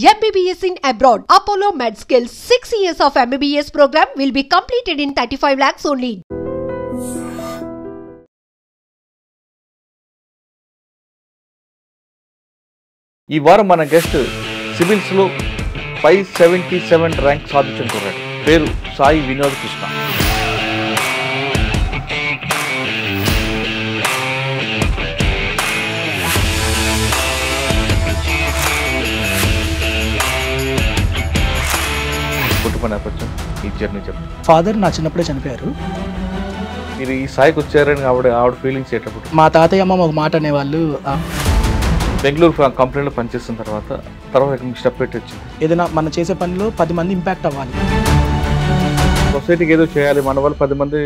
MBBS in abroad. Apollo MedSkill 6 years of MBBS program will be completed in 35 lakhs only. ఈ వారం మన guest సివిల్స్లో 577 rank సాధించిన కుర్రాడు. పేరు సాయి వినోద్ కృష్ణ. కుటుంబ నేపథ్యం, ఈ జర్నీ చెప్పండి. ఫాదర్ నా చిన్నప్పుడే చనిపోయారు. మీరు ఈ స్థాయికి వచ్చారని ఆవిడ ఫీలింగ్స్ ఏంటప్పుడు? మా తాతయ్య అమ్మ ఒక మాట అనేవాళ్ళు, బెంగళూరు కంపెనీలో పనిచేసిన తర్వాత స్టెప్ పెట్టి వచ్చింది. ఏదైనా మనం చేసే పనిలో 10 మంది ఇంపాక్ట్ అవ్వాలి, సొసైటీకి ఏదో చేయాలి, మన వాళ్ళు 10 మంది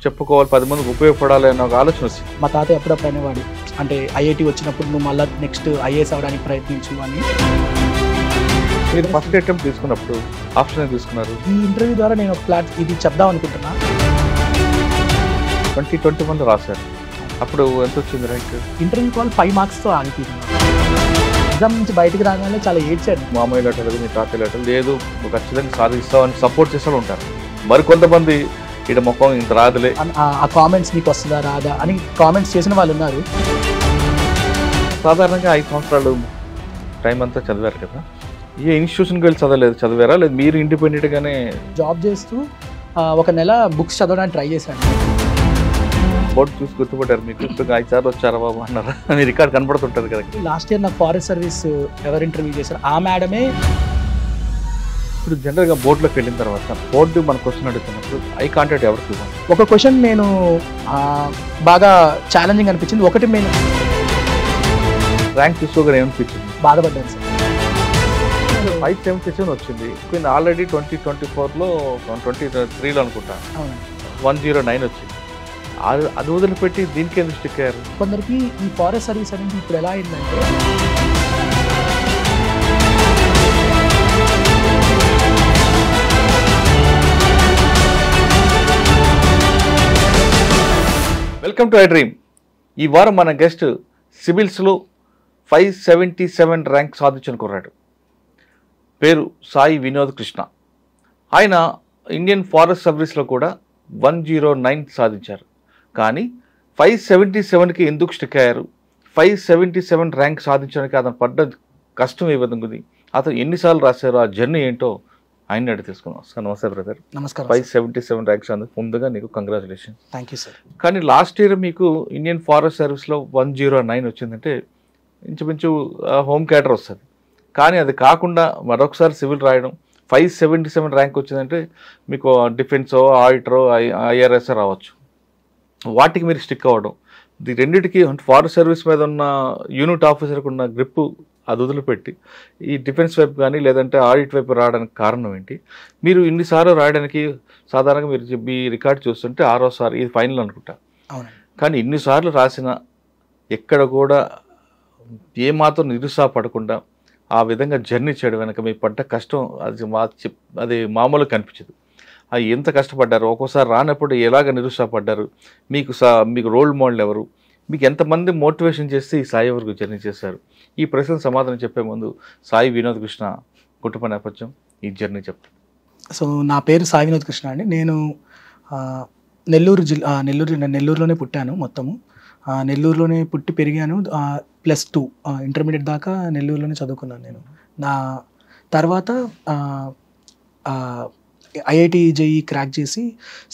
చెప్పుకోవాలి, 10 మందికి ఉపయోగపడాలి అన్న ఒక ఆలోచన వచ్చింది. మా తాతయ్య ఎప్పుడప్పుడు అనేవాడు, అంటే ఐఐటి వచ్చినప్పుడు నువ్వు మళ్ళీ నెక్స్ట్ ఐఏఎస్ అవ్వడానికి ప్రయత్నించు అని. మీరు ఫస్ట్ అటెంప్ట్ తీసుకున్నప్పుడు ఆప్షన్ తీసుకున్నారు? ఈ ఇంటర్వ్యూ ద్వారా నేను ఒక ఇది చెప్దాం అనుకుంటున్నా. 2021 రాశారు. అప్పుడు ఎంత వచ్చింది ర్యాంక్? ఇంటర్వ్యూ కాల్ 5 మార్క్స్తో ఆగిపోయింది. ఎగ్జామ్ నుంచి బయటకు రాగానే చాలా ఏడ్చాడు. మామయ్య లెటర్, మీ తాతయ్య లెటర్ లేదు, ఖచ్చితంగా సాధిస్తామని సపోర్ట్ చేసే ఉంటారు. మరికొంతమంది ఇక్కడ మొక్కం ఇంత రాదులే, ఆ కామెంట్స్ నీకు వస్తుందా రాదా అని కామెంట్స్ చేసిన వాళ్ళు ఉన్నారు. సాధారణంగా 5 సంవత్సరాలు టైం అంతా చదివారు కదా, ఏ ఇన్స్టిట్యూషన్కి వెళ్ళి చదివారా లేదు మీరు ఇండిపెండెంట్గానే? జాబ్ చేస్తూ ఒక నెల బుక్స్ చదవడానికి ట్రై చేశాను. బోర్డు చూసి గుర్తుపట్టారు, మీకు 5 సార్లు వచ్చారా బాబు అన్నారా? మీ రికార్డ్ కనపడుతుంటుంది కదా. లాస్ట్ ఇయర్ నాకు ఫారెస్ట్ సర్వీస్ ఎవరు ఇంటర్వ్యూ చేశారు, ఆ మేడమే. ఇప్పుడు జనరల్గా బోర్డులోకి వెళ్ళిన తర్వాత బోర్డు మన క్వశ్చన్ అడుగుతున్నప్పుడు ఐ కాంటాక్ట్ ఎవరికి ఇవ్వాలి? ఒక క్వశ్చన్ నేను బాగా ఛాలెంజింగ్ అనిపించింది. ఒకటి నేను ర్యాంక్ చూసుకోగానే ఏమనిపించింది? బాధపడ్డాను సార్. 577 వచ్చింది. ఆల్రెడీ 2024లో 23లో అనుకుంటా 109 వచ్చింది. అది వదిలిపెట్టి దీనికి ఎందుకు స్టిక్ అయ్యారు? కొందరికి ఈ ఫారెస్ట్ సర్వీస్ అనేది ఇప్పుడు ఎలా అయిందంటే, వెల్కమ్ టు ఐ డ్రీమ్. ఈ వారం మన గెస్ట్ సివిల్స్లో 577 ర్యాంక్ సాధించిన కుర్రాడు. పేరు సాయి వినోద్ కృష్ణ. ఆయన ఇండియన్ ఫారెస్ట్ సర్వీస్లో కూడా 109 సాధించారు. కానీ 577కి ఎందుకు స్టిక్ అయ్యారు? 577 ర్యాంక్ సాధించడానికి అతను పడ్డ కష్టం ఏ విధంగా ఉంది, అతను ఎన్నిసార్లు రాశారు, ఆ జర్నీ ఏంటో ఆయన అడిగి తెలుసుకున్నాం. సార్ నమస్తే బ్రదర్. నమస్కారం. 577 ర్యాంక్స్ అందుకు ముందుగా నీకు కంగ్రాచులేషన్. Thank you sir. కానీ లాస్ట్ ఇయర్ మీకు ఇండియన్ ఫారెస్ట్ సర్వీస్లో 109 వచ్చిందంటే ఇంచుమించు హోమ్ క్యాటర్ వస్తుంది. కానీ అది కాకుండా మరొకసారి సివిల్ రాయడం 577 ర్యాంక్ వచ్చిందంటే మీకు డిఫెన్సో ఆడిటరో ఐఆర్ఎస్ రావచ్చు. వాటికి మీరు స్టిక్ అవ్వడం, ఈ రెండింటికి ఫారెస్ట్ సర్వీస్ మీద ఉన్న యూనిట్ ఆఫీసర్కి ఉన్న గ్రిప్ అది వదిలిపెట్టి ఈ డిఫెన్స్ వైపు కానీ లేదంటే ఆడిట్ వైపు రావడానికి కారణం ఏంటి? మీరు ఇన్నిసార్లు రాయడానికి సాధారణంగా మీరు మీ రికార్డ్ చూస్తుంటే 6వ సారి ఇది ఫైనల్ అనుకుంటా. కానీ ఇన్నిసార్లు రాసిన ఎక్కడ కూడా ఏమాత్రం నిరుత్సాహపడకుండా ఆ విధంగా జర్నీ చేయడం వెనక మీ పడ్డ కష్టం అది మామూలుగా కనిపించదు. అది ఎంత కష్టపడ్డారు, ఒక్కోసారి రానప్పుడు ఎలాగ నిరుత్సాహపడ్డారు, మీకు రోల్ మోడల్ ఎవరు, మీకు ఎంతమంది మోటివేషన్ చేస్తే ఈ స్థాయి వరకు జర్నీ చేశారు? ఈ ప్రశ్నకు సమాధానం చెప్పే ముందు సాయి వినోద్ కృష్ణ కుటుంబ నేపథ్యం, ఈ జర్నీ చెప్పండి. సో నా పేరు సాయి వినోద్ కృష్ణ అండి. నేను నెల్లూరులోనే పుట్టాను. మొత్తము నెల్లూరులోనే పుట్టి పెరిగాను. +2 ఇంటర్మీడియట్ దాకా నెల్లూరులోనే చదువుకున్నాను నేను. నా తర్వాత ఐఐటి జేఈ క్రాక్ చేసి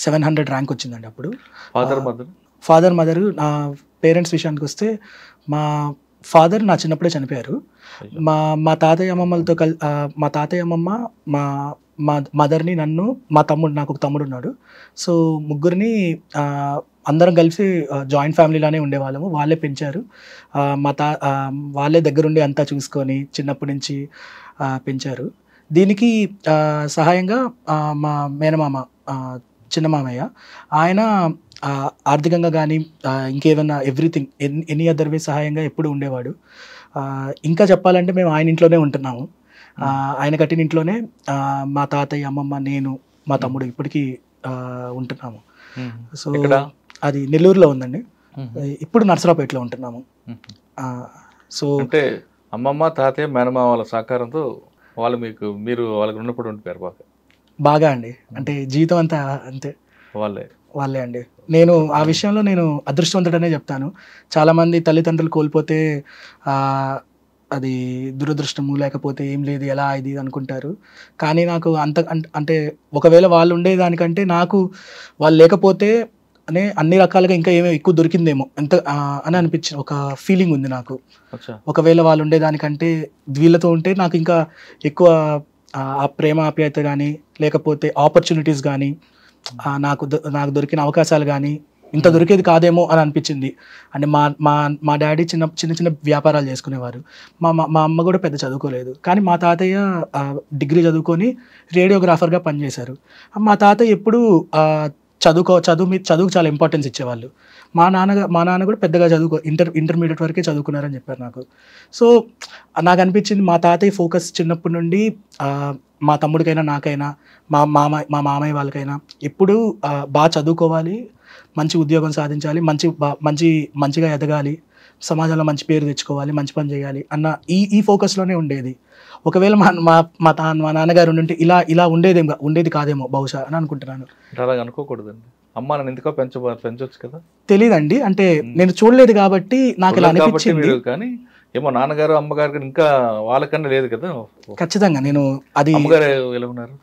700 ర్యాంక్ వచ్చిందండి. అప్పుడు ఫాదర్ మదర్ నా పేరెంట్స్ విషయానికి వస్తే, మా ఫాదర్ నా చిన్నప్పుడే చనిపోయారు. మా తాతయ్య అమ్మమ్మలతో మా తాతయ్య అమ్మమ్మ మా మదర్ని, నన్ను, మా తమ్ముడు, నాకు ఒక తమ్ముడు ఉన్నాడు. సో ముగ్గురిని అందరం కలిసి జాయింట్ ఫ్యామిలీలానే ఉండేవాళ్ళము. వాళ్ళే పెంచారు. వాళ్ళే దగ్గరుండి అంతా చూసుకొని చిన్నప్పటి నుంచి పెంచారు. దీనికి సహాయంగా మా మేనమామ, చిన్న మామయ్య, ఆయన ఆర్థికంగా కానీ ఇంకేమన్నా ఎవ్రీథింగ్ ఎనీ అదర్ వే సహాయంగా ఎప్పుడు ఉండేవాడు. ఇంకా చెప్పాలంటే మేము ఆయన ఇంట్లోనే ఉంటున్నాము. ఆయన కట్టిన ఇంట్లోనే మా తాతయ్య, అమ్మమ్మ, నేను, మా తమ్ముడు ఇప్పటికీ ఉంటున్నాము. సో అది నెల్లూరులో ఉందండి. ఇప్పుడు నర్సరావుపేటలో ఉంటున్నాము. సో అంటే అమ్మమ్మ తాతయ్య మేనమామల సహకారంతో వాళ్ళు మీరు వాళ్ళకి ఉన్నప్పుడు ఉండిపోయారు బాగా అండి. అంటే జీవితం అంతా అంతే వాళ్ళే అండి. నేను ఆ విషయంలో నేను అదృష్టవంతుడనే చెప్తాను. చాలామంది తల్లిదండ్రులు కోల్పోతే అది దురదృష్టము, లేకపోతే ఏం లేదు ఎలా ఇది అనుకుంటారు. కానీ నాకు అంటే ఒకవేళ వాళ్ళు ఉండేదానికంటే నాకు వాళ్ళు లేకపోతే అన్ని రకాలుగా ఇంకా ఏమో ఎక్కువ దొరికిందేమో అని అనిపించింది. ఒక ఫీలింగ్ ఉంది నాకు. ఒకవేళ వాళ్ళు ఉండేదానికంటే వీళ్ళతో ఉంటే నాకు ఇంకా ఎక్కువ ఆ ప్రేమ ఆప్యాయత కానీ, లేకపోతే ఆపర్చునిటీస్ కానీ, నాకు దొరికిన అవకాశాలు కానీ ఇంత దొరికేది కాదేమో అని అనిపించింది. అంటే మా డాడీ చిన్న చిన్న వ్యాపారాలు చేసుకునేవారు. మా అమ్మ కూడా పెద్ద చదువుకోలేదు. కానీ మా తాతయ్య డిగ్రీ చదువుకొని రేడియోగ్రాఫర్గా పనిచేశారు. మా తాతయ్య ఎప్పుడు చదువుకు చాలా ఇంపార్టెన్స్ ఇచ్చేవాళ్ళు. మా నాన్న కూడా పెద్దగా ఇంటర్మీడియట్ వరకే చదువుకున్నారని చెప్పారు నాకు. సో నాకు అనిపించింది మా తాతయ్య ఫోకస్ చిన్నప్పటి నుండి మా తమ్ముడికైనా, నాకైనా, మా మామయ్య వాళ్ళకైనా ఎప్పుడూ బాగా చదువుకోవాలి, మంచి ఉద్యోగం సాధించాలి, మంచిగా ఎదగాలి, సమాజంలో మంచి పేరు తెచ్చుకోవాలి, మంచి పని చేయాలి అన్న ఈ ఫోకస్లోనే ఉండేది. ఒకవేళ మా నాన్నగారు ఉంటే ఇలా ఉండేది కాదేమో బహుశా అని అనుకుంటున్నాను. అలాగ అనుకోకూడదండి. అమ్మ నన్ను ఎందుకో పెంచొచ్చు కదా. తెలీదండి, అంటే నేను చూడలేదు కాబట్టి నాకు ఇలా అనిపించింది. కానీ ఏమో నాన్నగారు అమ్మగారు ఇంకా వాళ్ళకన్నా లేదు కదా. ఖచ్చితంగా నేను అది. అమ్మగారు ఎలా ఉన్నారు?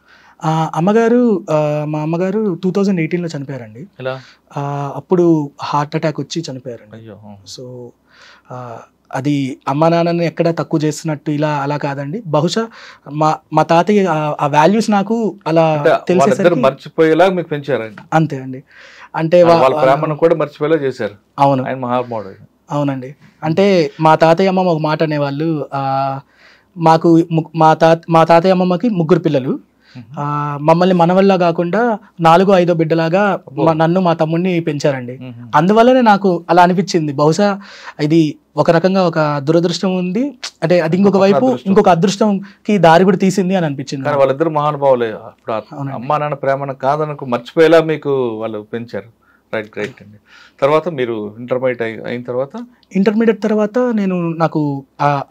మా అమ్మగారు 2018లో చనిపోయారండి. అప్పుడు హార్ట్ అటాక్ వచ్చి చనిపోయారండి. సో అది అమ్మా నాన్నని ఎక్కడ తక్కువ చేస్తున్నట్టు అలా కాదండి. బహుశా మా తాతయ్య ఆ వాల్యూస్ నాకు అలా తెలిసేసరికి మర్చిపోయేలా మీకు పెంచారండి. అంతే అండి. అంటే వాళ్ళ ప్రేమను కూడా మర్చిపోయేలా చేశారు. అవును, ఆయన మహాత్ముడు. అవునండి. అంటే మా తాతయ్య అమ్మమ్మ ఒక మాట అనేవాళ్ళు, మా తాతయ్య అమ్మమ్మకి 3 పిల్లలు, మమ్మల్ని మనవల్లా కాకుండా 4-5 బిడ్డలాగా నన్ను మా తమ్ముడిని పెంచారండి. అందువల్లనే నాకు అలా అనిపించింది. బహుశా ఇది ఒక రకంగా ఒక దురదృష్టం ఉంది, అంటే అది ఇంకొక వైపు ఇంకొక అదృష్టంకి దారి కూడా తీసింది అని అనిపించింది. వాళ్ళిద్దరు మహానుభావులే. అమ్మా నాన్న ప్రేమను కాదనకు మర్చిపోయేలా మీకు వాళ్ళు పెంచారు. రైట్ అండి. తర్వాత మీరు ఇంటర్మీడియట్ తర్వాత నాకు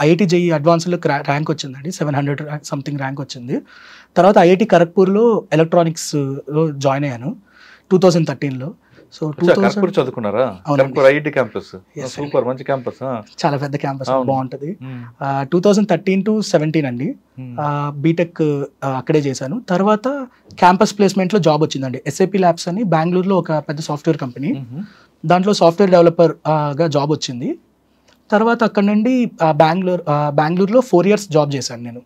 ఐఐటి జేఈ అడ్వాన్స్లో ర్యాంక్ వచ్చిందండి. 700 సంథింగ్ ర్యాంక్ వచ్చింది. తర్వాత ఐఐటి ఖరగ్పూర్లో ఎలక్ట్రానిక్స్లో జాయిన్ అయ్యాను 2013లో. సో చదువుకున్నారా? ఐఐటి క్యాంపస్ సూపర్, మంచి క్యాంపస్, చాలా పెద్ద క్యాంపస్, బాగుంటది. 2013 to 2017 అండి బీటెక్ అక్కడే చేశాను. తర్వాత క్యాంపస్ ప్లేస్మెంట్ లో జాబ్ వచ్చిందండి. SAP ల్యాబ్స్ అని బెంగళూరులో ఒక పెద్ద సాఫ్ట్వేర్ కంపెనీ, దాంట్లో సాఫ్ట్వేర్ డెవలపర్ గా జాబ్ వచ్చింది. తర్వాత అక్కడ నుండి బెంగళూరులో 4 years జాబ్ చేశాను నేను.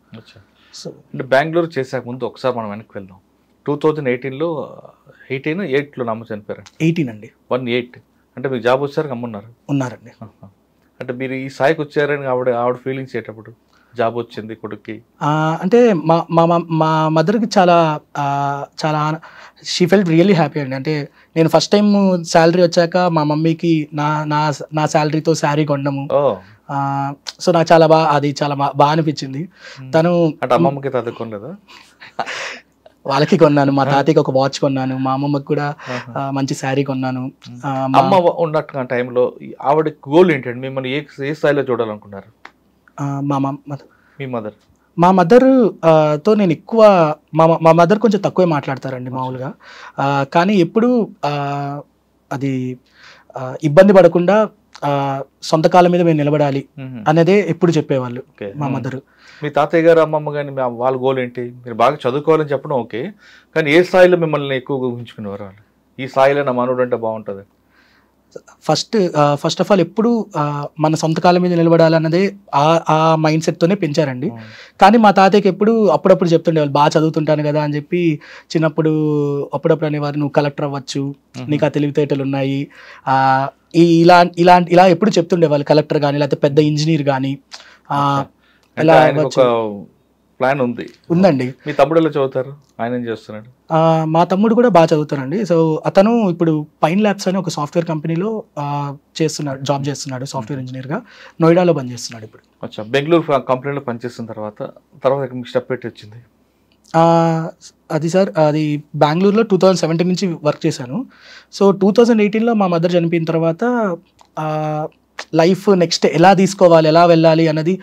సో బెంగళూరు చేసాక ముందు ఒకసారి మనం వెనక్కి వెళ్దాం. 2018లో 8లో అమ్మ చనిపోయారు. 18 అండి. 18 అంటే మీకు జాబ్ వచ్చారు, ఉన్నారండి. అంటే మీరు ఈ స్థాయికి వచ్చారని ఆవిడ ఫీలింగ్స్ అయ్యేటప్పుడు, జాబ్ వచ్చింది కొడుక్కి అంటే మా మదర్కి చాలా షీ ఫెల్ట్ రియల్లీ హ్యాపీ అండి. అంటే నేను ఫస్ట్ టైం శాలరీ వచ్చాక మా మమ్మీకి నా శాలరీతో శారీ కొనడము, సో నాకు చాలా బాగా అనిపించింది. తను అంటే అమ్మమ్మకి చదువుకోలేదా? వాళ్ళకి కొన్నాను, మా తాతయ్యకి ఒక వాచ్ కొన్నాను, మా అమ్మమ్మకి కూడా మంచి శారీ కొన్నాను. అమ్మ ఉన్నట్టు టైంలో ఆవిడ గోల్ ఏంటండి? మిమ్మల్ని ఏ స్థాయిలో చూడాలనుకున్నారు? మా మదర్ తో నేను ఎక్కువ మా మదర్ కొంచెం తక్కువే మాట్లాడతారండి మామూలుగా. కానీ ఎప్పుడు అది ఇబ్బంది పడకుండా సొంత కాళ్ళ మీద మేము నిలబడాలి అనేదే ఎప్పుడు చెప్పేవాళ్ళు మా మదర్. మీ తాతయ్య గారు అమ్మమ్మ కానీ వాళ్ళ గోల్ ఏంటి? మీరు బాగా చదువుకోవాలని చెప్పడం ఓకే, కానీ ఏ స్థాయిలో మిమ్మల్ని ఎక్కువగా ఊహించుకునేవారు వాళ్ళు? ఈ స్థాయిలో నా మనవుడు అంటే బాగుంటుంది. ఫస్ట్ ఆఫ్ ఆల్ ఎప్పుడు మన సొంత కాళ్ళ మీద నిలబడాలన్నదే ఆ మైండ్ సెట్తోనే పెంచారండి. కానీ మా తాతయ్యకి అప్పుడప్పుడు చెప్తుండేవాళ్ళు, బాగా చదువుతుంటాను కదా అని చెప్పి చిన్నప్పుడు అప్పుడప్పుడు అనేవారు, నువ్వు కలెక్టర్ అవ్వచ్చు, నీకు ఆ తెలివితేటలు ఉన్నాయి, ఇలా ఎప్పుడు చెప్తుండేవాళ్ళు. కలెక్టర్ కానీ లేకపోతే పెద్ద ఇంజనీర్ కానీ ప్లాన్ ఉందండి. మీ తమ్ముడు ఎలా చదువుతారు? ఆయన ఏం చేస్తున్నాడు? మా తమ్ముడు కూడా బాగా చదువుతారండి. సో అతను ఇప్పుడు పైన్ ల్యాబ్స్ అని ఒక సాఫ్ట్వేర్ కంపెనీలో జాబ్ చేస్తున్నాడు, సాఫ్ట్వేర్ ఇంజనీర్ గా నోయిడాలో పనిచేస్తున్నాడు ఇప్పుడు. బెంగళూరు కంపెనీలో పనిచేసిన తర్వాత స్టెప్ పెట్టి వచ్చింది అది సార్. అది బెంగళూరులో 2017 నుంచి వర్క్ చేశాను. సో 2018లో మా మదర్ చనిపోయిన తర్వాత లైఫ్ నెక్స్ట్ ఎలా తీసుకోవాలి, ఎలా వెళ్ళాలి అన్నది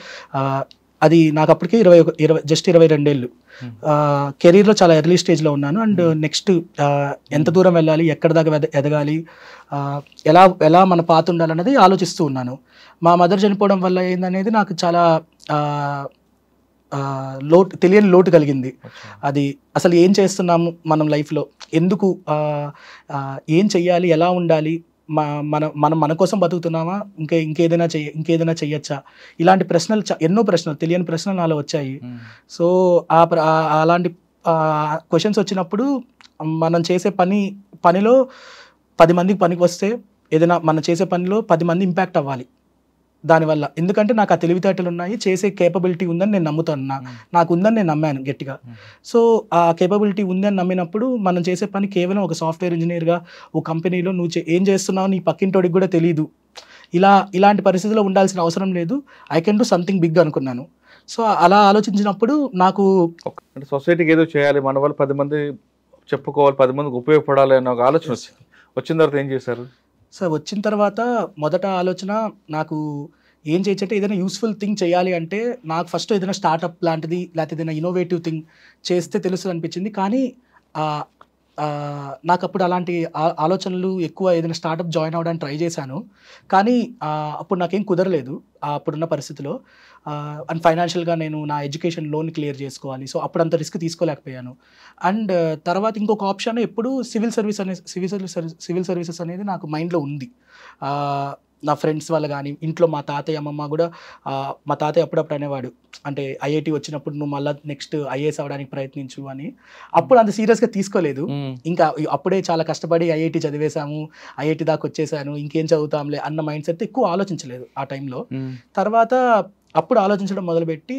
అది నాకు అప్పటికి 22 ఏళ్ళు. కెరీర్లో చాలా ఎర్లీ స్టేజ్లో ఉన్నాను. అండ్ నెక్స్ట్ ఎంత దూరం వెళ్ళాలి, ఎక్కడి దాకా ఎదగాలి, ఎలా ఎలా మన పాత ఉండాలన్నది ఆలోచిస్తూ ఉన్నాను. మా మదర్ చనిపోవడం వల్ల ఏందనేది నాకు చాలా తెలియని లోటు కలిగింది. అది అసలు ఏం చేస్తున్నాము మనం లైఫ్లో, ఎందుకు ఏం చెయ్యాలి, ఎలా ఉండాలి, మనం మన కోసం బతుకుతున్నామా, ఇంకేదైనా చెయ్యొచ్చా, ఇలాంటి ప్రశ్నలు ఎన్నో ప్రశ్నలు, తెలియని ప్రశ్నలు నాలో వచ్చాయి. సో అలాంటి క్వశ్చన్స్ వచ్చినప్పుడు మనం చేసే పనిలో 10 మందికి పనికి వస్తే, ఏదైనా మనం చేసే పనిలో 10 మంది ఇంపాక్ట్ అవ్వాలి దానివల్ల. ఎందుకంటే నాకు ఆ తెలివితేటలు ఉన్నాయి, చేసే కేపబిలిటీ ఉందని నేను నమ్ముతాను, నాకు ఉందని నేను నమ్మాను గట్టిగా. సో ఆ కేపబిలిటీ ఉందని నమ్మినప్పుడు మనం చేసే పని కేవలం ఒక సాఫ్ట్వేర్ ఇంజనీర్గా ఒక కంపెనీలో నువ్వు ఏం చేస్తున్నావు నీ పక్కింటోడికి కూడా తెలియదు, ఇలాంటి పరిస్థితిలో ఉండాల్సిన అవసరం లేదు, I can do something big అనుకున్నాను. సో అలా ఆలోచించినప్పుడు నాకు అంటే సొసైటీకి ఏదో చేయాలి, మన వాళ్ళు 10 మంది చెప్పుకోవాలి, 10 మందికి ఉపయోగపడాలి అన్న ఒక ఆలోచన వచ్చిన తర్వాత ఏం చేశారు? సార్ వచ్చిన తర్వాత మొదట ఆలోచన నాకు ఏం చేయొచ్చంటే ఏదైనా యూస్ఫుల్ థింగ్ చేయాలి అంటే నాకు ఫస్ట్ ఏదైనా స్టార్టప్ లాంటిది లేకపోతే ఏదైనా ఇన్నోవేటివ్ థింగ్ చేస్తే తెలుస్తుంది అనిపించింది. కానీ నాకు అప్పుడు అలాంటి ఆలోచనలు ఎక్కువ. ఏదైనా స్టార్టప్ జాయిన్ అవ్వడానికి ట్రై చేశాను, కానీ అప్పుడు నాకేం కుదరలేదు అప్పుడున్న పరిస్థితిలో. అండ్ ఫైనాన్షియల్గా నేను నా ఎడ్యుకేషన్ లోన్ క్లియర్ చేసుకోవాలి, సో అప్పుడు అంత రిస్క్ తీసుకోలేకపోయాను. అండ్ తర్వాత ఇంకొక ఆప్షన్ ఎప్పుడు సివిల్ సర్వీసెస్ అనేది నాకు మైండ్లో ఉంది. నా ఫ్రెండ్స్ వల్ల కానీ ఇంట్లో మా తాతయ్య అమ్మమ్మ కూడా, మా తాతయ్య అప్పుడప్పుడు అనేవాడు, అంటే ఐఐటి వచ్చినప్పుడు నువ్వు మళ్ళీ నెక్స్ట్ ఐఏఎస్ అవ్వడానికి ప్రయత్నించు అని. అప్పుడు అంత సీరియస్గా తీసుకోలేదు, ఇంకా అప్పుడే చాలా కష్టపడి ఐఐటి చదివేశాము, ఐఐటి దాకా వచ్చేసాను, ఇంకేం చదువుతాంలే అన్న మైండ్ సెట్ ఎక్కువ ఆలోచించలేదు ఆ టైంలో. తర్వాత అప్పుడు ఆలోచించడం మొదలుపెట్టి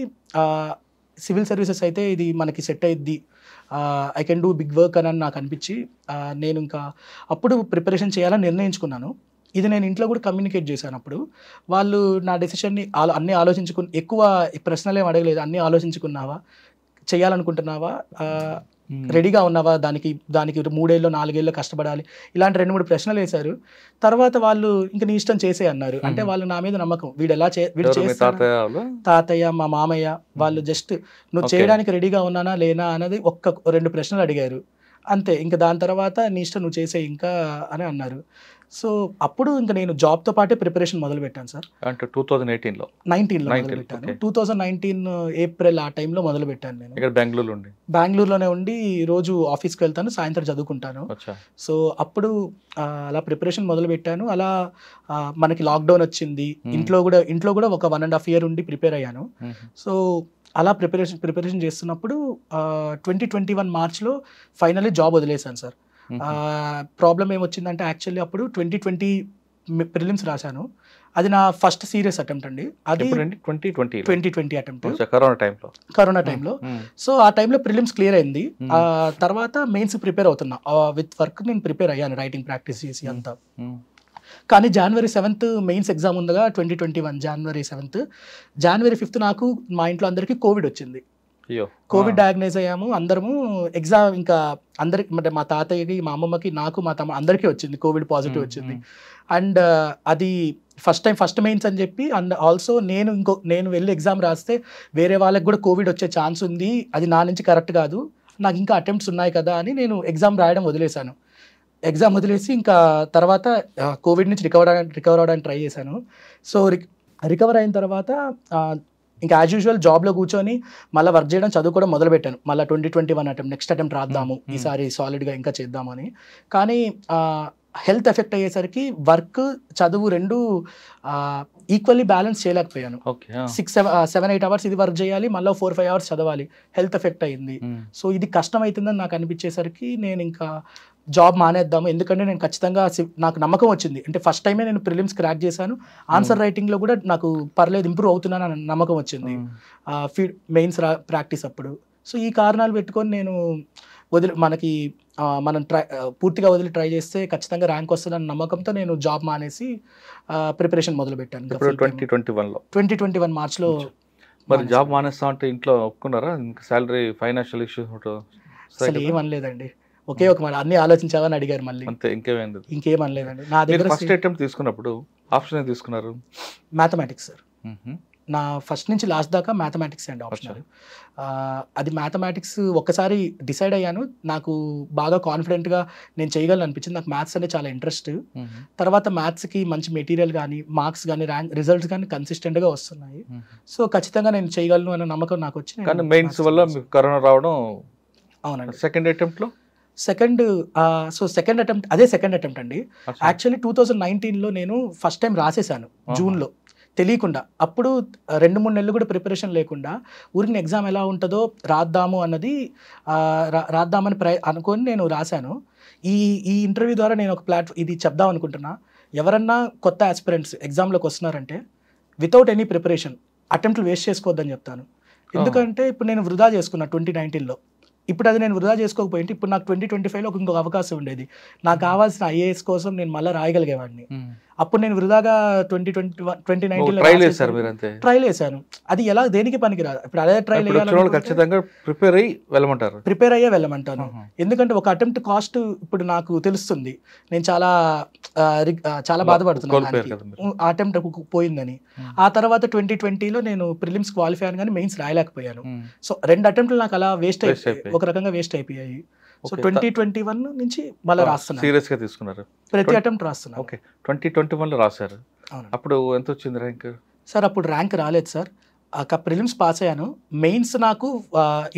సివిల్ సర్వీసెస్ అయితే ఇది మనకి సెట్ అయ్యిద్ది, I can do big work అని నాకు అనిపించి నేను ఇంకా అప్పుడు ప్రిపరేషన్ చేయాలని నిర్ణయించుకున్నాను. ఇది నేను ఇంట్లో కూడా కమ్యూనికేట్ చేశాను. అప్పుడు వాళ్ళు నా డెసిషన్ని అన్నీ ఎక్కువ ప్రశ్నలు ఏం అడగలేదు, అన్నీ ఆలోచించుకున్నావా, చేయాలనుకుంటున్నావా, రెడీగా ఉన్నావా, దానికి 3 ఏళ్ళు 4 ఏళ్ళు కష్టపడాలి, ఇలాంటి 2-3 ప్రశ్నలు వేశారు. తర్వాత వాళ్ళు ఇంకా నీ ఇష్టం చేసే అన్నారు. అంటే వాళ్ళు నా మీద నమ్మకం, వీడు చేస్తాడు, తాతయ్య మా మామయ్య వాళ్ళు జస్ట్ నువ్వు చేయడానికి రెడీగా ఉన్నానా లేనా అనేది 1-2 ప్రశ్నలు అడిగారు అంతే. ఇంకా దాని తర్వాత నీ ఇష్టం నువ్వు చేసే ఇంకా అని అన్నారు. సో అప్పుడు ఇంకా నేను జాబ్తో పాటే ప్రిపరేషన్ మొదలు పెట్టాను సార్. అంటే 2019లో మొదలు పెట్టాను. 2019 ఏప్రిల్ ఆ టైంలో మొదలు పెట్టాను నేను. ఇక్కడ బెంగళూరులోనే ఉండి రోజు ఆఫీస్కి వెళ్తాను, సాయంత్రం చదువుకుంటాను. సో అప్పుడు అలా ప్రిపరేషన్ మొదలు పెట్టాను. అలా మనకి లాక్డౌన్ వచ్చింది, ఇంట్లో కూడా ఒక 1.5 year ఉండి ప్రిపేర్ అయ్యాను. సో అలా ప్రిపరేషన్ చేస్తున్నప్పుడు 2021 మార్చ్లో ఫైనల్లీ జాబ్ వదిలేశాను సార్. ప్రాబ్లం ఏమొచ్చిందంటే యాక్చువల్లీ అప్పుడు 2020 ప్రిలిమ్స్ రాశాను. అది నా ఫస్ట్ సీరియస్ అటెంప్ట్ అండి. అది 2020 అటెంప్ట్, కరోనా టైంలో. సో ఆ టైంలో ప్రిలిమ్స్ క్లియర్ అయింది. తర్వాత మెయిన్స్ ప్రిపేర్ అవుతున్నా, విత్ వర్క్ నేను ప్రిపేర్ అయ్యాను, రైటింగ్ ప్రాక్టీస్ చేసి అంతా. కానీ January 7th మెయిన్స్ ఎగ్జామ్ ఉందగా 2021 January 7th, January 5th నాకు మా ఇంట్లో అందరికీ కోవిడ్ వచ్చింది. కోవిడ్ డయాగ్నైజ్ అయ్యాము అందరము. ఎగ్జామ్ ఇంకా అందరికి, అంటే మా తాతయ్యకి, మా అమ్మమ్మకి, నాకు, మా తమ్మ అందరికీ వచ్చింది, కోవిడ్ పాజిటివ్ వచ్చింది. అండ్ అది ఫస్ట్ మెయిన్స్ అని చెప్పి, అండ్ ఆల్సో నేను వెళ్ళి ఎగ్జామ్ రాస్తే వేరే వాళ్ళకి కూడా కోవిడ్ వచ్చే ఛాన్స్ ఉంది, అది నా నుంచి కరెక్ట్ కాదు, నాకు ఇంకా అటెంప్ట్స్ ఉన్నాయి కదా అని నేను ఎగ్జామ్ రాయడం వదిలేశాను. ఎగ్జామ్ వదిలేసి ఇంకా తర్వాత కోవిడ్ నుంచి రికవర్ అవడానికి ట్రై చేశాను. సో రికవర్ అయిన తర్వాత ఇంకా యాజ్ యూజువల్ జాబ్లో కూర్చొని మళ్ళీ వర్క్ చేయడం, చదువుకోవడం మొదలుపెట్టాను. మళ్ళీ 2021 నెక్స్ట్ అటెంప్ట్ రాద్దాము, ఈసారి సాలిడ్గా ఇంకా చేద్దామని. కానీ హెల్త్ ఎఫెక్ట్ అయ్యేసరికి వర్క్, చదువు 2 ఈక్వల్లీ బ్యాలెన్స్ చేయలేకపోయాను. 6-7-8 hours ఇది వర్క్ చేయాలి, మళ్ళీ 4-5 hours చదవాలి, హెల్త్ ఎఫెక్ట్ అయ్యింది. సో ఇది కష్టం అవుతుందని నాకు అనిపించేసరికి నేను ఇంకా జాబ్ మానేద్దాము. ఎందుకంటే నేను ఖచ్చితంగా, నాకు నమ్మకం వచ్చింది, అంటే ఫస్ట్ టైమే నేను ప్రిలిమ్స్ క్రాక్ చేశాను, ఆన్సర్ రైటింగ్లో కూడా నాకు పర్లేదు, ఇంప్రూవ్ అవుతున్నాను అని నమ్మకం వచ్చింది మెయిన్స్ ప్రాక్టీస్ అప్పుడు. సో ఈ కారణాలు పెట్టుకొని నేను మనం పూర్తిగా వదిలి ట్రై చేస్తే ఖచ్చితంగా ర్యాంక్ వస్తుందన్న నమ్మకంతో నేను జాబ్ మానేసి ప్రిపరేషన్ మొదలు పెట్టాను 2021 మార్చ్లో. మరి జాబ్ మానేస్తా అంటే ఇంట్లో ఒప్పుకున్నారా? సాలరీ, ఫైనాన్షియల్ ఇష్యూస్ అసలు ఏమనలేదండి. ఒకే ఒక మాట, అన్ని ఆలోచించావని అడిగారు మళ్ళీ. అంతే, ఇంకేమైంది? ఇంకేం అనలేదండి. నా దగ్గర ఫస్ట్ అటెంప్ట్ తీసుకున్నప్పుడు ఆప్షన్ ఏం తీసుకున్నారు? Mathematics sir. నా ఫస్ట్ నుంచి లాస్ట్ దాకా మ్యాథమెటిక్స్ అండి ఆప్షనల్. అది మ్యాథమెటిక్స్ ఒక్కసారి డిసైడ్ అయ్యాను, నాకు బాగా కాన్ఫిడెంట్గా నేను చేయగలను అనిపించింది. నాకు మ్యాథ్స్ అంటే చాలా ఇంట్రెస్ట్. తర్వాత మ్యాథ్స్కి మంచి మెటీరియల్ కానీ మార్క్స్ కానీ రిజల్ట్స్ కానీ కన్సిస్టెంట్గా వస్తున్నాయి. సో ఖచ్చితంగా నేను చేయగలను అనే నమ్మకం నాకు వచ్చి. కానీ మెయిన్స్ వల్ల మీకు కరోనా రావడం. అవునండి. సెకండ్ అటెంప్ట్లో సెకండ్ అటెంప్ట్ అండి. యాక్చువల్లీ 2019లో నేను ఫస్ట్ టైం రాసేసాను జూన్లో, తెలియకుండా. అప్పుడు 2-3 నెలలు కూడా ప్రిపరేషన్ లేకుండా ఊరికి ఎగ్జామ్ ఎలా ఉంటుందో రాద్దామని అనుకొని నేను రాశాను. ఈ ఇంటర్వ్యూ ద్వారా నేను ఒక ఇది చెప్దాం అనుకుంటున్నా. ఎవరన్నా కొత్త ఆస్పిరెంట్స్ ఎగ్జామ్లోకి వస్తున్నారంటే వితౌట్ ఎనీ ప్రిపరేషన్ అటెంప్ట్లు వేస్ట్ చేసుకోవద్దని చెప్తాను. ఎందుకంటే ఇప్పుడు నేను వృధా చేసుకున్నా 2019లో. ఇప్పుడు అది నేను వృధా చేసుకోకపోయింటే ఇప్పుడు నాకు 2025లో ఇంకొక అవకాశం ఉండేది. నాకు కావాల్సిన IAS కోసం నేను మళ్ళీ రాయగలిగేవాడిని. అప్పుడు నేను వృధాగా 2019లో ట్రైల్ వేసాను. అది ఎలా దేనికి పనికిరాదు. ఇప్పుడు అదే ట్రైల్ ప్రిపేర్ అయ్యే వెళ్ళమంటాను. ఎందుకంటే ఒక అటెంప్ట్ కాస్ట్ ఇప్పుడు నాకు తెలుస్తుంది. నేను చాలా బాధపడుతున్నాను అటెంప్ట్ పోయిందని. ఆ తర్వాత 2020లో నేను ప్రిలిమ్స్ క్వాలిఫై అయ్యాను కానీ మెయిన్స్ రాయలేకపోయాను. సో 2 అటెంప్ట్లు నాకు అలా వేస్ట్ అయిపోయాయి, ఒక రకంగా వేస్ట్ అయిపోయాయి. సో 2021 నుంచి మళ్ళీ రాస్తున్నాను. సీరియస్ గా తీసుకున్నారు? ప్రతి అటెంప్ట్ రాస్తున్నాను. ఓకే, 2021లో రాశారు. అప్పుడు ఎంత వచ్చింది ర్యాంక్? సార్ అప్పుడు ర్యాంక్ రాలేదు సార్. ప్రిలిమ్స్ పాస్ అయ్యాను. మెయిన్స్ నాకు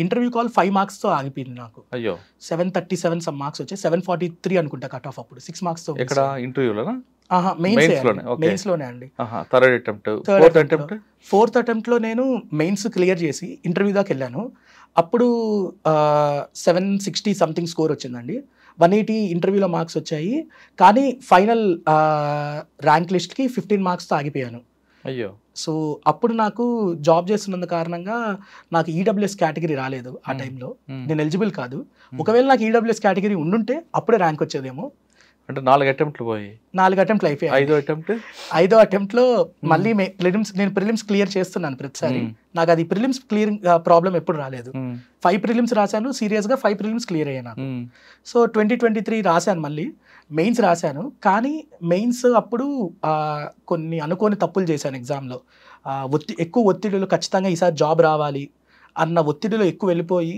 ఇంటర్వ్యూ కాల్ 5 మార్క్స్తో ఆగిపోయింది. నాకు 737 సమ్ మార్క్స్ వచ్చాయి. 743 అనుకుంటా కట్ ఆఫ్. అప్పుడు 6 మార్క్స్తో. ఇక్కడ ఇంటర్వ్యూలోనా? మెయిన్స్ లోనే అండి. ఫోర్త్ అటెంప్ట్ లో నేను మెయిన్స్ క్లియర్ చేసి ఇంటర్వ్యూ దాకా వెళ్ళాను. అప్పుడు 760 సంథింగ్ స్కోర్ వచ్చిందండి. 180 ఇంటర్వ్యూలో మార్క్స్ వచ్చాయి. కానీ ఫైనల్ ర్యాంక్ లిస్ట్కి 15 మార్క్స్తో ఆగిపోయాను. అయ్యో. సో అప్పుడు నాకు జాబ్ చేస్తున్నందు కారణంగా నాకు ఈడబ్ల్యూఎస్ కేటగిరీ రాలేదు ఆ టైంలో. నేను ఎలిజిబుల్ కాదు. ఒకవేళ నాకు ఈడబ్ల్యూఎస్ కేటగిరీ ఉండుంటే అప్పుడే ర్యాంక్ వచ్చేదేమో. అంటే 4 అటెంప్ట్లు పోయి 4 అటెంప్ట్లు అయిపోయాయి. ఐదో అటెంప్ట్లో మళ్ళీ నేను ప్రిలిమ్స్ క్లియర్ చేస్తున్నాను ప్రతిసారి. నాకు అది ప్రిలిమ్స్ క్లియర్ ప్రాబ్లం ఎప్పుడు రాలేదు. 5 ప్రిలిమ్స్ రాశాను, సీరియస్గా 5 ప్రిలిమ్స్ క్లియర్ అయ్యాను. సో 2023 రాశాను, మళ్ళీ మెయిన్స్ రాశాను. కానీ మెయిన్స్ అప్పుడు కొన్ని అనుకోని తప్పులు చేశాను ఎగ్జామ్లో. ఎక్కువ ఒత్తిడిలో ఖచ్చితంగా ఈసారి జాబ్ రావాలి అన్న ఒత్తిడిలో ఎక్కువ వెళ్ళిపోయి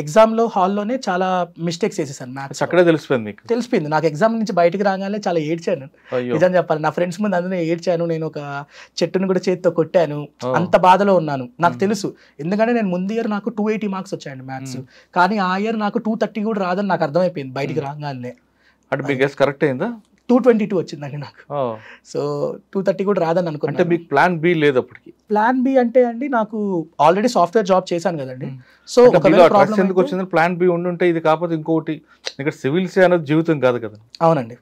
ఎగ్జామ్లో హాల్లోనే చాలా మిస్టేక్స్ చేసేసాను. మ్యాథ్స్ అక్కడే తెలిసిపోయింది నాకు. ఎగ్జామ్ నుంచి బయటకు రాగానే చాలా ఏడ్చాను, నిజం చెప్పాలి. నా ఫ్రెండ్స్ ముందు అందులో ఏడ్చాను. నేను ఒక చెట్టును కూడా చేతితో కొట్టాను. అంత బాధలో ఉన్నాను. నాకు తెలుసు, ఎందుకంటే నేను ముందు ఇయర్ నాకు 280 మార్క్స్ వచ్చాయండి మ్యాథ్స్. కానీ ఆ ఇయర్ నాకు 230 కూడా రాదని నాకు అర్థమైపోయింది బయటికి రాగానే. కరెక్ట్ అయిందా? 222 వచ్చిందండి నాకు. సో 230 కూడా రాదని అనుకున్నాను. అంటే మీకు ప్లాన్ బి లేదు అప్పటికి? ప్లాన్ బి అంటే అండి, నాకు ఆల్రెడీ సాఫ్ట్వేర్ జాబ్ చేశాను కదండి. సో ఎందుకు వచ్చింది? ప్లాన్ బి ఉండుంటే ఇది కాకపోతే ఇంకోటి. ఇక్కడ సివిల్స్ అనేది జీవితం కాదు కదా. అవునండి.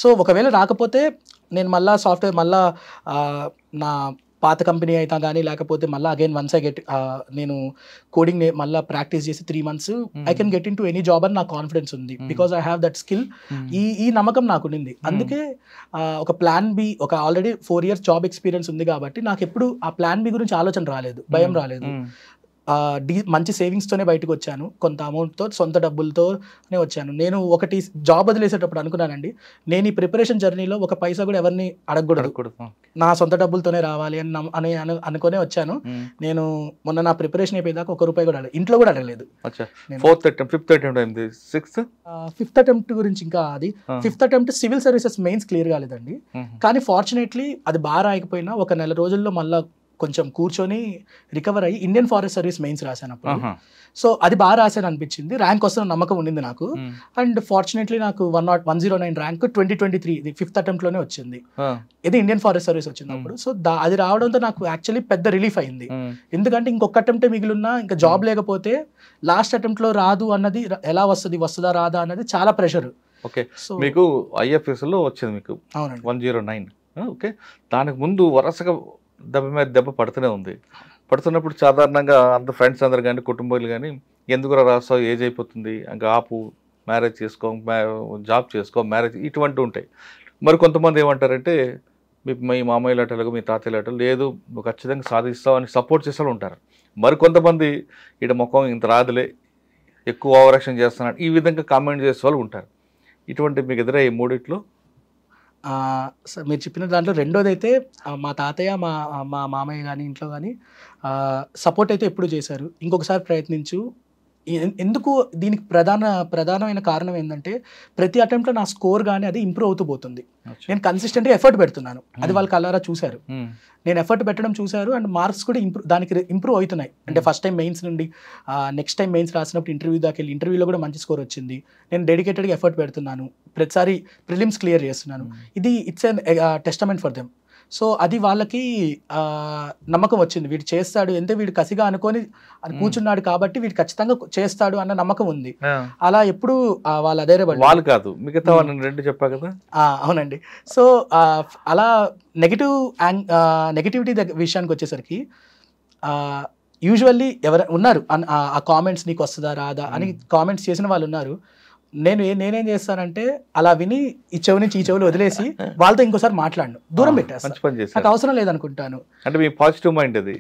సో ఒకవేళ రాకపోతే నేను మళ్ళీ సాఫ్ట్వేర్ నా పాత కంపెనీ అయితే కానీ, లేకపోతే మళ్ళీ అగైన్ వన్స్ ఐ గెట్ నేను కోడింగ్ మళ్ళీ ప్రాక్టీస్ చేసి 3 months I can get in to any job అని నాకు కాన్ఫిడెన్స్ ఉంది. Because I have that skill. ఈ నమ్మకం నాకు ఉండింది. అందుకే ఒక ప్లాన్ బి, ఒక ఆల్రెడీ 4 years జాబ్ ఎక్స్పీరియన్స్ ఉంది కాబట్టి నాకు ఎప్పుడు ఆ ప్లాన్ బి గురించి ఆలోచన రాలేదు, భయం రాలేదు. మంచి సేవింగ్స్తోనే బయటకు వచ్చాను. కొంత అమౌంట్తో, సొంత డబ్బులతోనే వచ్చాను. నేను ఒకటి జాబ్ వదిలేసేటప్పుడు అనుకున్నానండి, నేను ఈ ప్రిపరేషన్ జర్నీలో ఒక పైసా కూడా ఎవరిని అడగకూడదు, నా సొంత డబ్బులతోనే రావాలి అని అనుకునే వచ్చాను. నేను మొన్న నా ప్రిపరేషన్ అయిపోయేదాకా 1 రూపాయి కూడా ఇంట్లో కూడా అడగలేదు. ఫిఫ్త్ అటెంప్ట్ గురించి ఇంకా అది 5th attempt civil services mains clear కాలేదండి. కానీ ఫార్చునేట్లీ అది బాగా రాయకపోయినా 1 నెల రోజుల్లో మళ్ళీ కొంచెం కూర్చొని రికవర్ అయ్యి ఇండియన్ ఫారెస్ట్ సర్వీస్ మెయిన్స్ రాశాను అప్పుడు. సో అది బాగా రాశాను అనిపించింది. ర్యాంక్ వస్తున్న నమ్మకం ఉండింది నాకు. అండ్ ఫార్చునేట్లీ నాకు 109 ర్యాంక్ 2023 5th అటెంప్ట్లోనే వచ్చింది. ఇది ఇండియన్ ఫారెస్ట్ సర్వీస్ వచ్చింది అప్పుడు. సో అది రావడంతో నాకు యాక్చువల్లీ పెద్ద రిలీఫ్ అయింది. ఎందుకంటే ఇంకొక అటెంప్ట్ మిగిలిన్నా, ఇంకా జాబ్ లేకపోతే లాస్ట్ అటెంప్ట్లో రాదు అన్నది, ఎలా వస్తుందా రాదా అన్నది చాలా ప్రెషర్. ఓకే, మీకు IFSలో వచ్చింది మీకు 109. ఓకే, దానికి ముందు వరుసగా దెబ్బ మీద దెబ్బ పడుతూనే ఉంది. పడుతున్నప్పుడు సాధారణంగా అంత ఫ్రెండ్స్ అందరు కానీ, కుటుంబాలు కానీ, ఎందుకు రాస్తావు, ఏజ్ అయిపోతుంది, ఇంకా ఆపు, మ్యారేజ్ చేసుకో, జాబ్ చేసుకో, మ్యారేజ్, ఇటువంటి ఉంటాయి. మరి కొంతమంది ఏమంటారంటే, మీ మామయ్య లాటలు, మీ తాతయ్య లాటలు, లేదు నువ్వు ఖచ్చితంగా సాధిస్తావు అని సపోర్ట్ చేసే ఉంటారు. మరి కొంతమంది ఇటు ముఖం ఇంత రాదులే, ఎక్కువ ఓవర్ యాక్షన్ చేస్తున్నాడు, ఈ విధంగా కామెంట్ చేసే వాళ్ళు ఉంటారు. ఇటువంటి మీకు ఎదురయ్యే మూడిట్లో? సార్ మీరు చెప్పిన దాంట్లో రెండోది అయితే మా తాతయ్య మా మా మామయ్య కానీ ఇంట్లో కానీ సపోర్ట్ అయితే ఎప్పుడు చేశారు. ఇంకొకసారి ప్రయత్నించు. ఎందుకు దీనికి ప్రధానమైన కారణం ఏంటంటే ప్రతి అటెంప్ట్లో నా స్కోర్ కానీ అది ఇంప్రూవ్ అవుతూ పోతుంది. నేను కన్సిస్టెంట్గా ఎఫర్ట్ పెడుతున్నాను, అది వాళ్ళ కలరా చూశారు. నేను ఎఫర్ట్ పెట్టడం చూశారు అండ్ మార్క్స్ కూడా ఇంప్రూవ్ అవుతున్నాయి. అంటే ఫస్ట్ టైం మెయిన్స్ నుండి నెక్స్ట్ టైం మెయిన్స్ రాసినప్పుడు ఇంటర్వ్యూ దాకా వెళ్ళి ఇంటర్వ్యూలో కూడా మంచి స్కోర్ వచ్చింది. నేను డెడికేటెడ్గా ఎఫర్ట్ పెడుతున్నాను, ప్రతిసారి ప్రిలిమ్స్ క్లియర్ చేస్తున్నాను. ఇది it's an testament for them. So అది వాళ్ళకి నమ్మకం వచ్చింది, వీడు చేస్తాడు, ఎంత వీడు కసిగా అనుకొని కూర్చున్నాడు కాబట్టి వీడు ఖచ్చితంగా చేస్తాడు అన్న నమ్మకం ఉంది. అలా ఎప్పుడు వాళ్ళు అధైర్యపడ్డారు. వాళ్ళు కాదు, మిగతా రెండు చెప్పా కదా. అవునండి. సో అలా నెగిటివిటీ విషయానికి వచ్చేసరికి యూజువల్లీ ఎవరు ఉన్నారు ఆ కామెంట్స్ నీకు వస్తుందా రాదా అని కామెంట్స్ చేసిన వాళ్ళు ఉన్నారు. నేనేం చేస్తానంటే అలా విని ఈ చెవి నుంచి ఈ చెవులు వదిలేసి వాళ్ళతో ఇంకోసారి మాట్లాడను, దూరం పెట్టేస్తాను. నాకు అవసరం లేదనుకుంటాను. అంటే మీ పాజిటివ్ మైండ్ అది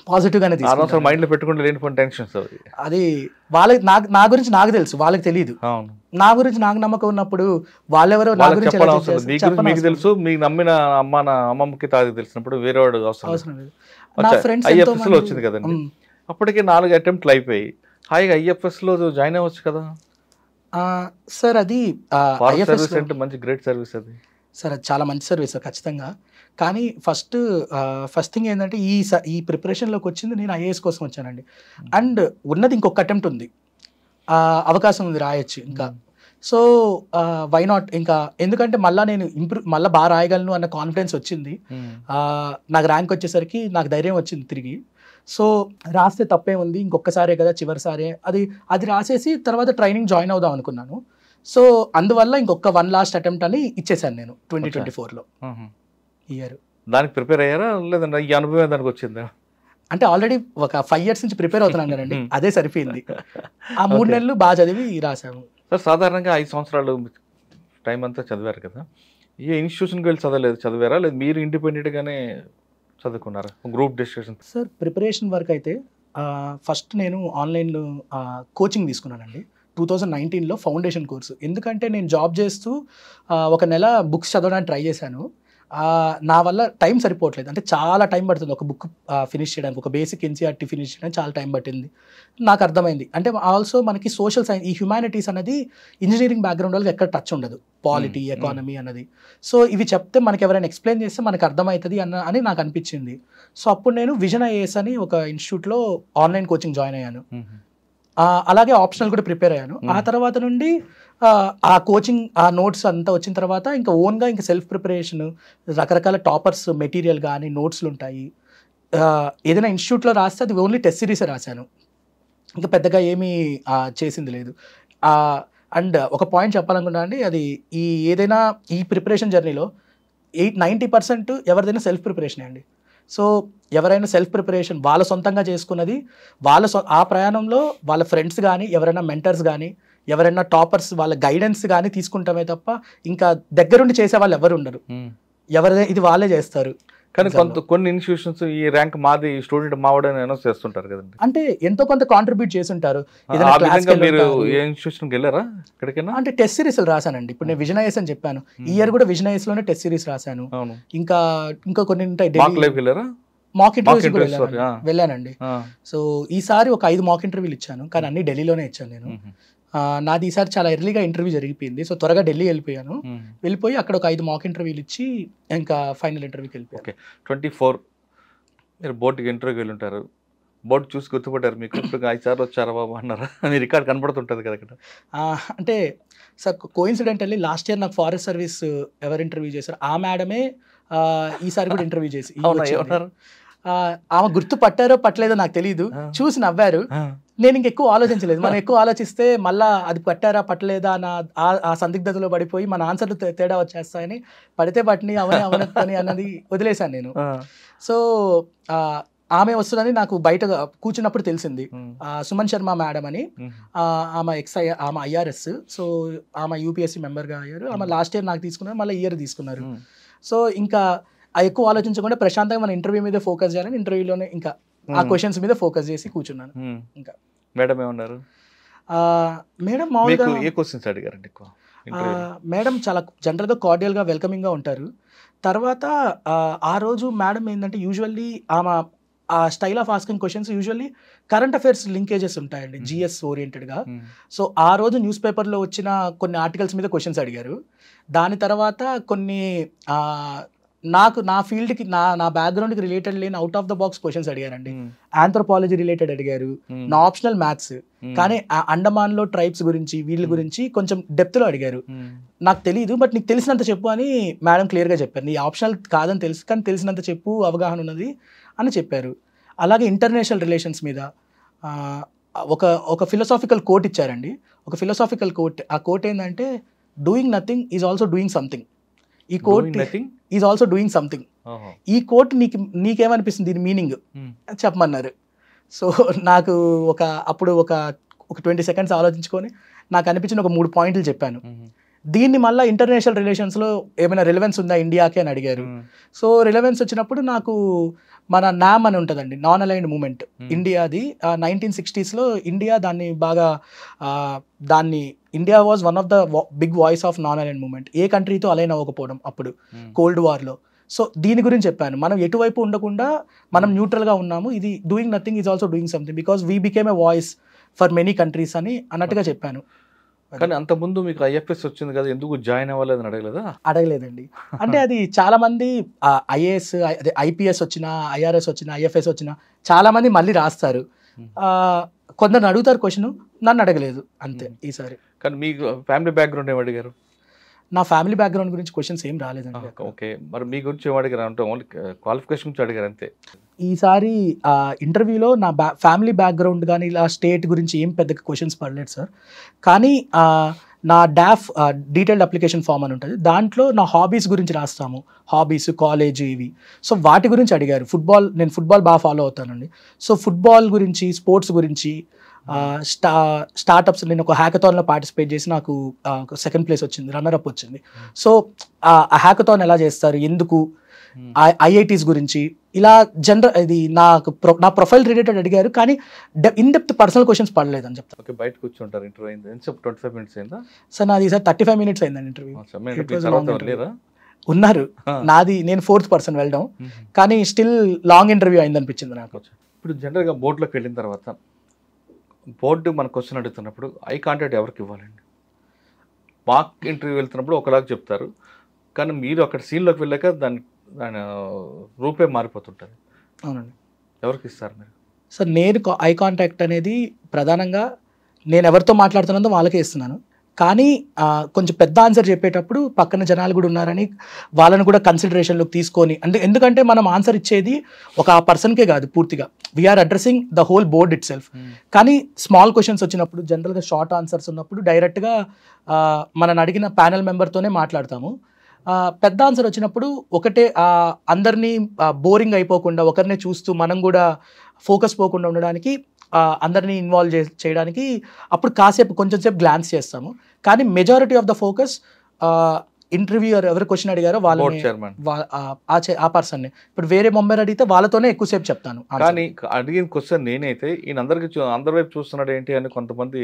పాజిటివ్ గానే తీసుకుంటాను. మైండ్ లో పెట్టుకుంటే లేని టెన్షన్స్ అది వాళ్ళకి నా గురించి నాకు తెలుసు, వాళ్ళకి తెలియదు. నా గురించి నాకు నమ్మకం ఉన్నప్పుడు వాళ్ళెవరో నా గురించి మీకు తెలుసు, మీకు నమ్మిన అమ్మమ్మకి తాగి తెలిసినప్పుడు వేరే వాడు అవసరం లేదు. నా ఫ్రెండ్స్ ఐఎఫ్ఎస్ లో వచ్చింది కదండి, అప్పటికే 4 అటెంప్ట్లు అయిపోయి హాయిగా ఐఎఫ్ఎస్ లో జాయిన్ అవ్వచ్చు కదా సార్. అది మంచి గ్రేట్ సర్వీస్ అది సార్, అది చాలా మంచి సర్వీస్ ఖచ్చితంగా. కానీ ఫస్ట్ థింగ్ ఏంటంటే ఈ ప్రిపరేషన్లోకి వచ్చింది నేను ఐఏఎస్ కోసం వచ్చానండి. అండ్ ఉన్నది ఇంకొక అటెంప్ట్ ఉంది, అవకాశం ఉంది, రాయొచ్చు ఇంకా. సో వై నాట్ ఇంకా, ఎందుకంటే మళ్ళీ నేను మళ్ళీ బాగా రాయగలను అన్న కాన్ఫిడెన్స్ వచ్చింది. నాకు ర్యాంక్ వచ్చేసరికి నాకు ధైర్యం వచ్చింది తిరిగి. సో రాస్తే తప్పే ఉంది, ఇంకొకసారే కదా చివరిసారే, అది రాసేసి తర్వాత ట్రైనింగ్ జాయిన్ అవుదాం అనుకున్నాను. సో అందువల్ల ఇంకొక 1 లాస్ట్ అటెంప్ట్ అని ఇచ్చేసాను నేను 2024లో ఇయర్. దానికి ప్రిపేర్ అయ్యారా లేదంటే ఈ అనుభవం దానికి వచ్చిందా? అంటే ఆల్రెడీ ఒక 5 years నుంచి ప్రిపేర్ అవుతున్నాను కదండి, అదే సరిపోయింది. ఆ 3 నెలలు బాగా చదివి రాసాము. సార్ సాధారణంగా 5 సంవత్సరాలు టైం అంతా చదివారు కదా, ఏ ఇన్స్టిట్యూషన్కి వెళ్ళి చదివారా లేదు మీరు ఇండిపెండెంట్గానే చదువుకున్నారా group discussion? Sir preparation work అయితే ఫస్ట్ నేను ఆన్లైన్లో కోచింగ్ తీసుకున్నానండి 2019లో ఫౌండేషన్ కోర్సు. ఎందుకంటే నేను జాబ్ చేస్తూ 1 నెల బుక్స్ చదవడానికి ట్రై చేశాను. నా వల్ల టైం సరిపోవట్లేదు, అంటే చాలా టైం పడుతుంది ఒక బుక్ ఫినిష్ చేయడానికి, ఒక బేసిక్ ఎన్సీఆర్టీ ఫినిష్ చేయడానికి చాలా టైం పట్టింది. నాకు అర్థమైంది అంటే ఆల్సో మనకి సోషల్ సైన్స్, ఈ హ్యుమానిటీస్ అనేది ఇంజనీరింగ్ బ్యాక్గ్రౌండ్ వాళ్ళకి ఎక్కడ టచ్ ఉండదు, పాలిటీ ఎకానమీ అన్నది. సో ఇవి చెప్తే మనకి ఎవరైనా ఎక్స్ప్లెయిన్ చేస్తే మనకు అర్థమవుతుంది అని నాకు అనిపించింది. సో అప్పుడు నేను విజన్ ఐఏఎస్ అని ఒక ఇన్స్టిట్యూట్లో ఆన్లైన్ కోచింగ్ జాయిన్ అయ్యాను. అలాగే ఆప్షనల్ కూడా ప్రిపేర్ అయ్యాను. ఆ తర్వాత నుండి ఆ కోచింగ్ ఆ నోట్స్ అంతా వచ్చిన తర్వాత ఇంకా ఓన్గా ఇంకా సెల్ఫ్ ప్రిపరేషన్, రకరకాల టాపర్స్ మెటీరియల్ కానీ నోట్స్లు ఉంటాయి. ఏదైనా ఇన్స్టిట్యూట్లో రాస్తే అది ఓన్లీ టెస్ట్ సిరీసే రాశాను, ఇంకా పెద్దగా ఏమీ చేసింది లేదు. అండ్ ఒక పాయింట్ చెప్పాలనుకున్నా అండి, అది ఏదైనా ఈ ప్రిపరేషన్ జర్నీలో 90% ఎవరిదైనా సెల్ఫ్ ప్రిపరేషనే అండి. సో ఎవరైనా సెల్ఫ్ ప్రిపరేషన్ వాళ్ళ సొంతంగా చేసుకున్నది, ఆ ప్రయాణంలో వాళ్ళ ఫ్రెండ్స్ కానీ ఎవరైనా మెంటర్స్ కానీ ఎవరైనా టాపర్స్ వాళ్ళ గైడెన్స్ కానీ తీసుకుంటామే తప్ప ఇంకా దగ్గరుండి చేసే వాళ్ళు ఎవరు ఉండరు, ఇది వాళ్ళే చేస్తారు. కానీ కొన్ని ఇన్స్టిట్యూషన్స్ ఈ ర్యాంక్ మాది స్టూడెంట్ మావాడని అనౌన్స్ చేస్తుంటారు కదండి, అంటే ఎంతో కొంత కాంట్రిబ్యూట్ చేసి ఉంటారు. మీరు ఏ ఇన్స్టిట్యూషన్కి వెళ్ళారా ఎక్కడికైనా? అంటే టెస్ట్ సిరీస్ రాశానండి. ఇప్పుడు నేను విజన్ ఐఎస్ అని చెప్పాను, ఈ ఇయర్ కూడా విజన్ ఐఎస్ లోనే టెస్ట్ సిరీస్ రాశాను. ఇంకా కొన్ని ఉంటాయి. మాక్ ఇంటర్వ్యూస్ వెళ్ళానండి. సో ఈసారి ఒక 5 మాక్ ఇంటర్వ్యూలు ఇచ్చాను, కానీ అన్ని ఢిల్లీలోనే ఇచ్చాను నేను. నాది ఈసారి చాలా ఎర్లీగా ఇంటర్వ్యూ జరిగిపోయింది. సో త్వరగా ఢిల్లీ వెళ్ళిపోయి అక్కడ ఒక 5 మాక్ ఇంటర్వ్యూలు ఇచ్చి ఇంకా ఫైనల్ ఇంటర్వ్యూకి వెళ్ళిపోయాను. ఓకే 24 మీరు బోర్డుకి ఇంటర్వ్యూకి వెళ్ళి ఉంటారు, బోర్డు చూసి గుర్తుపట్టారు మీకు ఇప్పుడు 5 సార్లు వచ్చారా బాబు అన్నారా? మీ రికార్డ్ కనపడుతుంటుంది కదా అక్కడ. అంటే సార్ కోఇన్సిడెంటల్లీ లాస్ట్ ఇయర్ నాకు ఫారెస్ట్ సర్వీస్ ఎవరు ఇంటర్వ్యూ చేశారు ఆ మేడమే ఈసారి కూడా ఇంటర్వ్యూ చేసి ఆమె గుర్తు పట్టారో పట్టలేదో నాకు తెలియదు, చూసి నవ్వారు. నేను ఇంకెక్కువ ఆలోచించలేదు, మనం ఎక్కువ ఆలోచిస్తే మళ్ళా అది పట్టారా పట్టలేదా ఆ సందిగ్ధతలో పడిపోయి మన ఆన్సర్లు తేడా వచ్చేస్తాయని పడితే పట్టిని అవనని అన్నది వదిలేశాను నేను. సో ఆమె వస్తుందని నాకు బయట కూర్చున్నప్పుడు తెలిసింది. సుమన్ శర్మ మేడం అని, ఆమె ఐఆర్ఎస్. సో ఆమె యూపీఎస్సీ మెంబర్గా అయ్యారు. ఆమె లాస్ట్ ఇయర్ నాకు తీసుకున్నారు, మళ్ళీ ఇయర్ తీసుకున్నారు. సో ఇంకా ఎక్కువ ఆలోచించకుండా ప్రశాంతంగా మన ఇంటర్వ్యూ మీద ఫోకస్ చేయాలని ఇంటర్వ్యూలోనే ఇంకా ఆ క్వశ్చన్స్ మీద ఫోకస్ చేసి కూర్చున్నాను. ఇంకా మేడం ఏమన్నారు? మేడం మామూలుగా ఏ క్వశ్చన్స్ అడిగారండి ఎక్కువ? మేడం చాలా జనరల్గా కార్డియల్గా వెల్కమింగ్గా ఉంటారు. తర్వాత ఆ రోజు మేడం ఏంటంటే యూజువల్లీ ఆమె ఆ style of asking questions usually current affairs linkages ఉంటాయండి, జిఎస్ ఓరియంటెడ్గా. సో ఆ రోజు న్యూస్ పేపర్లో వచ్చిన కొన్ని ఆర్టికల్స్ మీద క్వశ్చన్స్ అడిగారు. దాని తర్వాత కొన్ని నా ఫీల్డ్కి నా బ్యాక్గ్రౌండ్కి రిలేటెడ్ లేని out of the box questions అడిగారండి. ఆంథ్రోపాలజీ రిలేటెడ్ అడిగారు, నా ఆప్షనల్ మ్యాథ్స్. కానీ అండమాన్లో ట్రైబ్స్ గురించి వీళ్ళ గురించి కొంచెం డెప్త్లో అడిగారు. నాకు తెలియదు, బట్ నీకు తెలిసినంత చెప్పు అని మేడం క్లియర్గా చెప్పారు. నీ ఆప్షనల్ కాదని తెలుసు, కానీ తెలిసినంత చెప్పు, అవగాహన ఉన్నది అని చెప్పారు. అలాగే ఇంటర్నేషనల్ రిలేషన్స్ మీద ఒక ఫిలాసాఫికల్ కోట్ ఇచ్చారండి. ఒక ఫిలాసాఫికల్ కోట్. ఆ కోట్ ఏంటంటే doing nothing is also doing something. ఈ quote is also doing something. ఈ కోట్ నీకేమనిపిస్తుంది, దీని మీనింగ్ చెప్పమన్నారు. సో నాకు అప్పుడు ఒక 20 seconds ఆలోచించుకొని నాకు అనిపించిన ఒక 3 పాయింట్లు చెప్పాను. దీన్ని మళ్ళీ ఇంటర్నేషనల్ రిలేషన్స్లో ఏమైనా రిలవెన్స్ ఉందా ఇండియాకి అని అడిగారు. సో రిలవెన్స్ వచ్చినప్పుడు నాకు మన నామ్ అని ఉంటుందండి, నాన్ అలైన్డ్ మూమెంట్ ఇండియాది. 1960s ఇండియా దాన్ని బాగా India was one of the big voice of non aligned movement. ఏ కంట్రీతో అలైన్ అవ్వకపోవడం అప్పుడు కోల్డ్ వార్లో. సో దీని గురించి చెప్పాను. మనం ఎటువైపు ఉండకుండా మనం న్యూట్రల్గా ఉన్నాము. ఇది doing nothing is also doing something because we became a voice for many countries అని అన్నట్టుగా చెప్పాను. కానీ అంతకుముందు మీకు ఐఎఫ్ఎస్ వచ్చింది కదా, ఎందుకు జాయిన్ అవ్వలేదని అడగలేదా? అడగలేదండి. అంటే అది చాలా మంది ఐఏఎస్, అదే ఐపీఎస్ వచ్చినా, ఐఆర్ఎస్ వచ్చినా, ఐఎఫ్ఎస్ వచ్చినా చాలా మంది మళ్ళీ రాస్తారు. కొందరు అడుగుతారు క్వశ్చన్, నన్ను అడగలేదు అంతే ఈసారి. కానీ మీకు ఫ్యామిలీ బ్యాక్గ్రౌండ్ ఏమి అడిగారు? నా ఫ్యామిలీ బ్యాక్గ్రౌండ్ గురించి క్వశ్చన్స్ ఏం రాలేదండి. ఓకే, మరి మీ గురించి ఏం అడిగారు? అంటే ఓన్లీ క్వాలిఫికేషన్ గురించి అడిగారు అంతే. ఈసారి ఇంటర్వ్యూలో నా ఫ్యామిలీ బ్యాక్గ్రౌండ్ కానీ ఇలా స్టేట్ గురించి ఏం పెద్ద క్వశ్చన్స్ పడలేదు సార్. కానీ నా డీటెయిల్డ్ అప్లికేషన్ ఫామ్ అని ఉంటుంది, దాంట్లో నా హాబీస్ గురించి రాస్తాము, హాబీస్, కాలేజ్ ఇవి. సో వాటి గురించి అడిగారు. నేను ఫుట్బాల్ బాగా ఫాలో అవుతానండి. సో ఫుట్బాల్ గురించి, స్పోర్ట్స్ గురించి, స్టార్టప్స్. నేను ఒక హ్యాకథాన్లో పార్టిసిపేట్ చేసి నాకు 2nd place వచ్చింది, రన్నర్-అప్ వచ్చింది. సో ఆ హ్యాకథాన్ ఎలా చేస్తారు, ఎందుకు, ఐఐటీస్ గురించి ఇలా ఇది నా ప్రొఫైల్ రిలేటెడ్ అడిగారు. కానీ ఇన్ డెప్త్ పర్సనల్ క్వశ్చన్స్ పడలేదని చెప్తాను. ఓకే, బయట కూర్చుంటారు. ఇంటర్వ్యూ అయింది 25 minutes అయిందా సార్? నాది సార్ 35 minutes అయిందండి ఇంటర్వ్యూ. ఉన్నారు నేను 4th person వెళ్ళడం, కానీ స్టిల్ లాంగ్ ఇంటర్వ్యూ అయింది అనిపించింది నాకు. ఇప్పుడు జనరల్గా బోర్డులోకి వెళ్ళిన తర్వాత బోర్డు మన క్వశ్చన్ అడుగుతున్నప్పుడు ఐ కాంటాక్ట్ ఎవరికి ఇవ్వాలండి? మాక్ ఇంటర్వ్యూ వెళ్తున్నప్పుడు ఒకలాగా చెప్తారు, కానీ మీరు అక్కడ సీన్లోకి వెళ్ళాక దాని రూపే మారిపోతుంటుంది. అవునండి. ఎవరికి ఇస్తారు మీరు? సార్ నేను ఐ కాంటాక్ట్ అనేది ప్రధానంగా నేను ఎవరితో మాట్లాడుతున్నానో వాళ్ళకే ఇస్తున్నాను. కానీ కొంచెం పెద్ద ఆన్సర్ చెప్పేటప్పుడు పక్కన జనాలు కూడా ఉన్నారని వాళ్ళని కూడా కన్సిడరేషన్లోకి తీసుకొని, ఎందుకంటే మనం ఆన్సర్ ఇచ్చేది ఒక పర్సన్కే కాదు, పూర్తిగా we are addressing the whole board itself. కానీ స్మాల్ క్వశ్చన్స్ వచ్చినప్పుడు, జనరల్గా షార్ట్ ఆన్సర్స్ ఉన్నప్పుడు డైరెక్ట్గా మనం అడిగిన ప్యానెల్ మెంబర్తోనే మాట్లాడతాము. పెద్ద ఆన్సర్ వచ్చినప్పుడు ఒకటే అందరినీ బోరింగ్ అయిపోకుండా, ఒకరినే చూస్తూ మనం కూడా ఫోకస్ పోకుండా ఉండడానికి, అందరినీ ఇన్వాల్వ్ చేయడానికి అప్పుడు కొంచెం సేపు గ్లాన్స్ చేస్తాము. కానీ majority of the focus interviewer ఎవరు క్వశ్చన్ అడిగారో వాళ్ళని, ఆ పర్సన్ని. ఇప్పుడు వేరే మెంబర్ అడిగితే వాళ్ళతోనే ఎక్కువసేపు చెప్తాను. కానీ అడిగిన క్వశ్చన్ నేనైతే ఈయన అందరి వైపు చూస్తున్నాడు ఏంటి అని కొంతమంది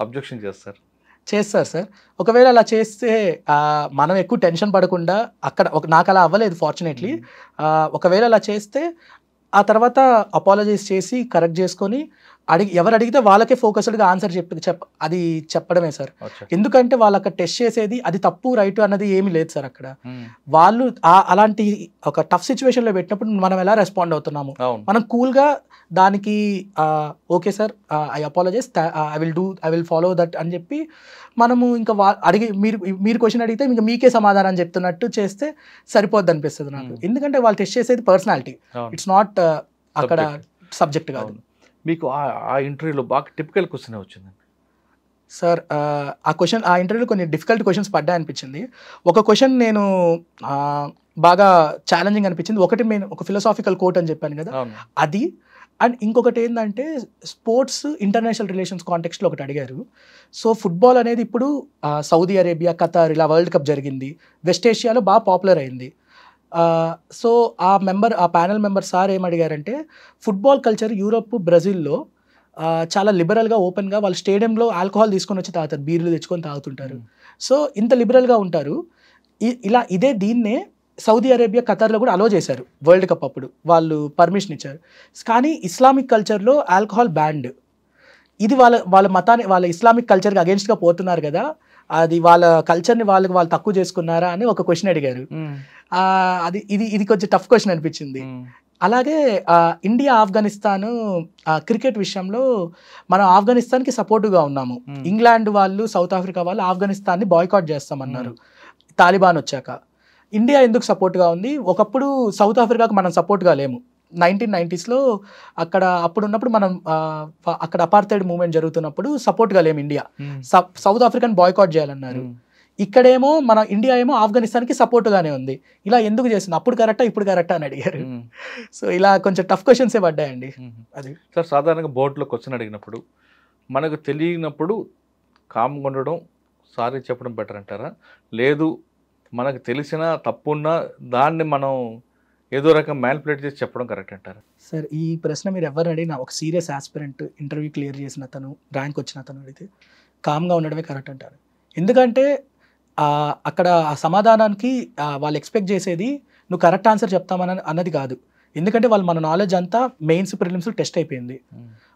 అబ్జెక్షన్ చేస్తారు సార్. ఒకవేళ అలా చేస్తే మనం ఎక్కువ టెన్షన్ పడకుండా, నాకు అలా అవ్వలేదు ఫార్చునేట్లీ. ఒకవేళ అలా చేస్తే ఆ తర్వాత అపాలజైజ్ చేసి కరెక్ట్ చేసుకొని ఎవరు అడిగితే వాళ్ళకే ఫోకస్డ్గా ఆన్సర్ అది చెప్పడమే సార్. ఎందుకంటే వాళ్ళు అక్కడ టెస్ట్ చేసేది అది తప్పు రైట్ అన్నది ఏమీ లేదు సార్. అక్కడ వాళ్ళు అలాంటి ఒక టఫ్ సిచ్యువేషన్లో పెట్టినప్పుడు మనం ఎలా రెస్పాండ్ అవుతున్నాము, మనం కూల్గా దానికి okay sir, I apologise, I will follow that అని చెప్పి మనము ఇంకా మీరు క్వశ్చన్ అడిగితే ఇంకా మీకే సమాధానం చెప్తున్నట్టు చేస్తే సరిపోద్ది అనిపిస్తుంది నాకు. ఎందుకంటే వాళ్ళు టెస్ట్ చేసేది పర్సనాలిటీ, ఇట్స్ నాట్ అక్కడ సబ్జెక్ట్ కాదు. మీకు ఆ ఇంటర్వ్యూలో బాగా టిపికల్ క్వశ్చన్ వచ్చిందండి సార్? ఆ ఇంటర్వ్యూలో కొన్ని డిఫికల్ట్ క్వశ్చన్స్ పడ్డా అనిపించింది. ఒక క్వశ్చన్ నేను బాగా ఛాలెంజింగ్ అనిపించింది. ఒక ఫిలాసాఫికల్ కోట్ అని చెప్పాను కదా, అది. అండ్ ఇంకొకటి ఏంటంటే స్పోర్ట్స్ ఇంటర్నేషనల్ రిలేషన్స్ కాంటెక్స్ట్లో ఒకటి అడిగారు. సో ఫుట్బాల్ అనేది ఇప్పుడు సౌదీ అరేబియా, ఖతార్ ఇలా వరల్డ్ కప్ జరిగింది, వెస్ట్ ఏషియాలో బాగా పాపులర్ అయింది. సో ఆ ప్యానెల్ మెంబర్ సార్ ఏం అడిగారంటే, ఫుట్బాల్ కల్చర్ యూరోప్, బ్రెజిల్లో చాలా లిబరల్గా ఓపెన్గా వాళ్ళు స్టేడియంలో ఆల్కహాల్ తీసుకొని వచ్చి తాగుతారు, బీర్లు తెచ్చుకొని తాగుతుంటారు. సో ఇంత లిబరల్గా ఉంటారు. దీన్నే సౌదీ అరేబియా, ఖతార్లో కూడా అలో చేశారు వరల్డ్ కప్ అప్పుడు, వాళ్ళు పర్మిషన్ ఇచ్చారు. కానీ ఇస్లామిక్ కల్చర్లో ఆల్కహాల్ బ్యాండ్. ఇది వాళ్ళ మతాన్ని, వాళ్ళ ఇస్లామిక్ కల్చర్కి అగేన్స్ట్గా పోతున్నారు కదా, అది వాళ్ళ కల్చర్ని వాళ్ళు తక్కువ చేసుకున్నారా అని ఒక క్వశ్చన్ అడిగారు. ఇది కొంచెం టఫ్ క్వశ్చన్ అనిపించింది. అలాగే ఇండియా ఆఫ్ఘనిస్తాన్ క్రికెట్ విషయంలో మనం ఆఫ్ఘనిస్తాన్కి సపోర్టుగా ఉన్నాము. ఇంగ్లాండ్ వాళ్ళు, సౌత్ ఆఫ్రికా వాళ్ళు ఆఫ్ఘనిస్తాన్ని బాయ్కాట్ చేస్తామన్నారు తాలిబాన్ వచ్చాక. ఇండియా ఎందుకు సపోర్ట్గా ఉంది? ఒకప్పుడు సౌత్ ఆఫ్రికాకు మనం సపోర్ట్గా లేము. 1990s అప్పుడు ఉన్నప్పుడు మనం అక్కడ అపార్థైడ్ మూవ్మెంట్ జరుగుతున్నప్పుడు సపోర్ట్గా లేము ఇండియా. సౌత్ ఆఫ్రికాని బాయ్కాట్ చేయాలన్నారు. ఇక్కడేమో మన ఇండియా ఏమో ఆఫ్ఘనిస్తాన్కి సపోర్ట్గానే ఉంది. ఇలా ఎందుకు చేస్తుంది? అప్పుడు కరెక్టా ఇప్పుడు కరెక్టా అని అడిగారు. సో ఇలా కొంచెం టఫ్ క్వశ్చన్సే పడ్డాయండి. అది సార్, సాధారణంగా బోర్డులో క్వశ్చన్ అడిగినప్పుడు మనకు తెలియనప్పుడు కామ్గా ఉండడం, సారీ చెప్పడం బెటర్ అంటారా? లేదు మనకు తెలిసిన తప్పున్నా దాన్ని మనం ఏదో రకం మ్యానిపులేట్ చేసి చెప్పడం కరెక్ట్ అంటారా? సార్, ఈ ప్రశ్న మీరు ఎవరు అడిగినా, ఒక సీరియస్ ఆస్పిరెంట్, ఇంటర్వ్యూ క్లియర్ చేసిన అతను, ర్యాంక్ వచ్చిన అతను అడిగితే కామ్గా ఉండడమే కరెక్ట్ అంటారు. ఎందుకంటే అక్కడ ఆ సమాధానానికి వాళ్ళు ఎక్స్పెక్ట్ చేసేది నువ్వు కరెక్ట్ ఆన్సర్ అన్నది కాదు. ఎందుకంటే వాళ్ళు మన నాలెడ్జ్ అంతా మెయిన్స్, ప్రిలిమ్స్ టెస్ట్ అయిపోయింది.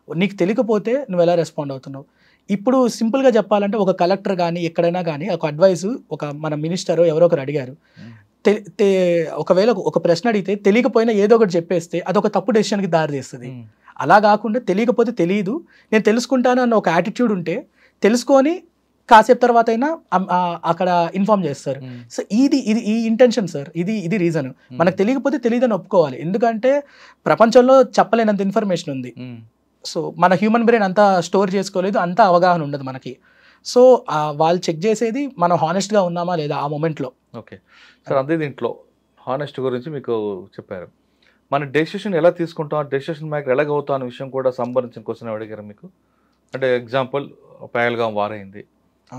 నీకు తెలియకపోతే నువ్వు ఎలా రెస్పాండ్ అవుతున్నావు? ఇప్పుడు సింపుల్గా చెప్పాలంటే ఒక కలెక్టర్ కానీ ఎక్కడైనా కానీ ఒక అడ్వైస్, మన మినిస్టరో ఎవరో ఒకరు అడిగారు, ఒకవేళ ఒక ప్రశ్న అడిగితే తెలియకపోయినా ఏదో ఒకటి చెప్పేస్తే అదొక తప్పు డెసిషన్కి దారి తీస్తుంది. అలా కాకుండా తెలియకపోతే తెలియదు, నేను తెలుసుకుంటాను అన్న ఒక యాటిట్యూడ్ ఉంటే తెలుసుకొని కాసేపు తర్వాత అయినా అక్కడ ఇన్ఫార్మ్ చేస్తారు. సో ఈ ఇంటెన్షన్ సార్, ఇది రీజన్. మనకు తెలియకపోతే తెలియదని ఒప్పుకోవాలి. ఎందుకంటే ప్రపంచంలో చెప్పలేనంత ఇన్ఫర్మేషన్ ఉంది. సో మన హ్యూమన్ బ్రెయిన్ అంతా స్టోర్ చేసుకోలేదు, అంతా అవగాహన ఉండదు మనకి. సో వాళ్ళు చెక్ చేసేది మనం హానెస్ట్గా ఉన్నామా లేదా ఆ మూమెంట్లో. ఓకే సార్, అదే దీంట్లో హానెస్ట్ గురించి మీకు చెప్పారు. మన డెసిషన్ ఎలా తీసుకుంటాం, డెసిషన్ మేకర్ ఎలాగవుతాం అనే విషయం కూడా సంబంధించిన క్వశ్చన్ అడిగారు మీకు. అంటే ఎగ్జాంపుల్, పహల్గాం వార్ అయింది.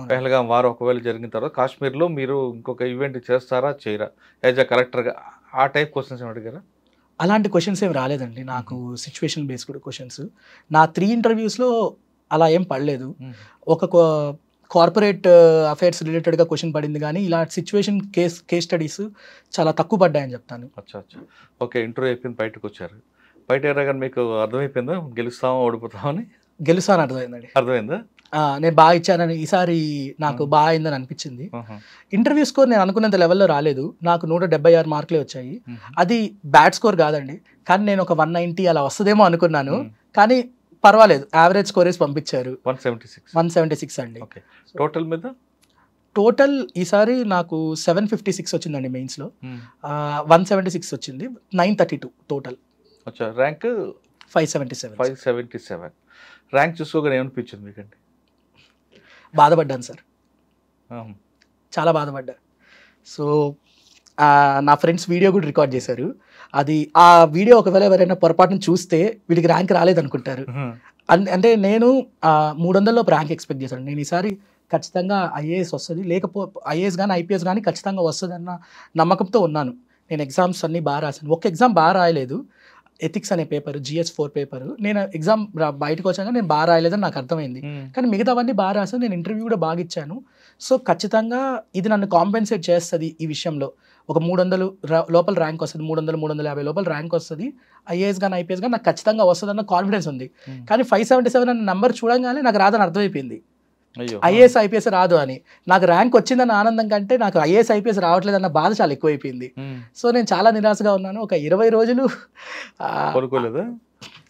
పహల్గాం వార్ ఒకవేళ జరిగిన తర్వాత కాశ్మీర్లో మీరు ఇంకొక ఈవెంట్ చేస్తారా చేయరా యాజ్ అ కలెక్టర్గా, ఆ టైప్ క్వశ్చన్స్ ఏమి అడిగారా? అలాంటి క్వశ్చన్స్ ఏమి రాలేదండి నాకు. సిచ్యువేషన్ బేస్డ్ క్వశ్చన్స్ నా 3 ఇంటర్వ్యూస్లో అలా ఏం పడలేదు. ఒక కార్పొరేట్ అఫైర్స్ రిలేటెడ్గా క్వశ్చన్ పడింది, కానీ ఇలా సిచ్యువేషన్ కేస్ స్టడీస్ చాలా తక్కువ పడ్డాయని చెప్తాను. అచ్చా. ఓకే, ఇంటర్వ్యూ అయిపోయింది, బయటకు వచ్చారు. బయట కానీ మీకు అర్థమైపోయిందా గెలుస్తామో ఓడిపోతామని? గెలుస్తాను అర్థమైందండి. అర్థమైందా? నేను బాగా ఇచ్చానని, ఈసారి నాకు బాగా అయిందని అనిపించింది. ఇంటర్వ్యూ స్కోర్ నేను అనుకున్నంత లెవెల్లో రాలేదు, నాకు 176 మార్కులే వచ్చాయి. అది బ్యాడ్ స్కోర్ కాదండి, కానీ నేను ఒక 190 అలా వస్తుందేమో అనుకున్నాను, కానీ పర్వాలేదు, యావరేజ్ స్కోర్ వేసి పంపించారు. 176 అండి. టోటల్ మీద టోటల్ ఈసారి నాకు 756 వచ్చిందండి మెయిన్స్లో. 176 వచ్చింది, 932 టోటల్. ర్యాంక్ 577. ర్యాంక్ చూసుకోగానే ఏమనిపించింది మీకండి? బాధపడ్డాను సార్, చాలా బాధపడ్డా. సో నా ఫ్రెండ్స్ వీడియో కూడా రికార్డ్ చేశారు. అది ఆ వీడియో ఒకవేళ ఎవరైనా పొరపాటును చూస్తే వీడికి ర్యాంక్ రాలేదనుకుంటారు. అంటే నేను 300లో ర్యాంక్ ఎక్స్పెక్ట్ చేశాను. నేను ఈసారి ఖచ్చితంగా ఐఏఎస్ వస్తుంది, ఐఏఎస్ కానీ ఐపీఎస్ కానీ ఖచ్చితంగా వస్తుంది అన్న నమ్మకంతో ఉన్నాను. నేను ఎగ్జామ్స్ అన్నీ బాగా రాశాను. ఒక ఎగ్జామ్ బాగా రాయలేదు, ఎథిక్స్ అనే పేపర్, GS4 పేపర్. నేను ఎగ్జామ్ బయటకు వచ్చాక నేను బాగా రాయలేదని నాకు అర్థమైంది, కానీ మిగతావన్నీ బాగా రాశాను. నేను ఇంటర్వ్యూ కూడా బాగా ఇచ్చాను. సో ఖచ్చితంగా ఇది నన్ను కాంపెన్సేట్ చేస్తుంది ఈ విషయంలో. ఒక 300 లోపల ర్యాంక్ వస్తుంది, 300-350 లోపల ర్యాంక్ వస్తుంది, ఐఏఎస్ కానీ ఐపీఎస్ కానీ నాకు ఖచ్చితంగా వస్తుంది అన్న కాన్ఫిడెన్స్ ఉంది. కానీ 577 అన్న నెంబర్ చూడంగానే నాకు రాదని అర్థమైపోయింది. ఐఏఎస్ ఐపీఎస్ రాదు అని. నాకు ర్యాంక్ వచ్చిందన్న ఆనందం కంటే నాకు ఐఏఎస్ ఐపీఎస్ రావట్లేదన్న బాధ చాలా ఎక్కువైపోయింది. సో నేను చాలా నిరాశగా ఉన్నాను. ఒక 20 రోజులు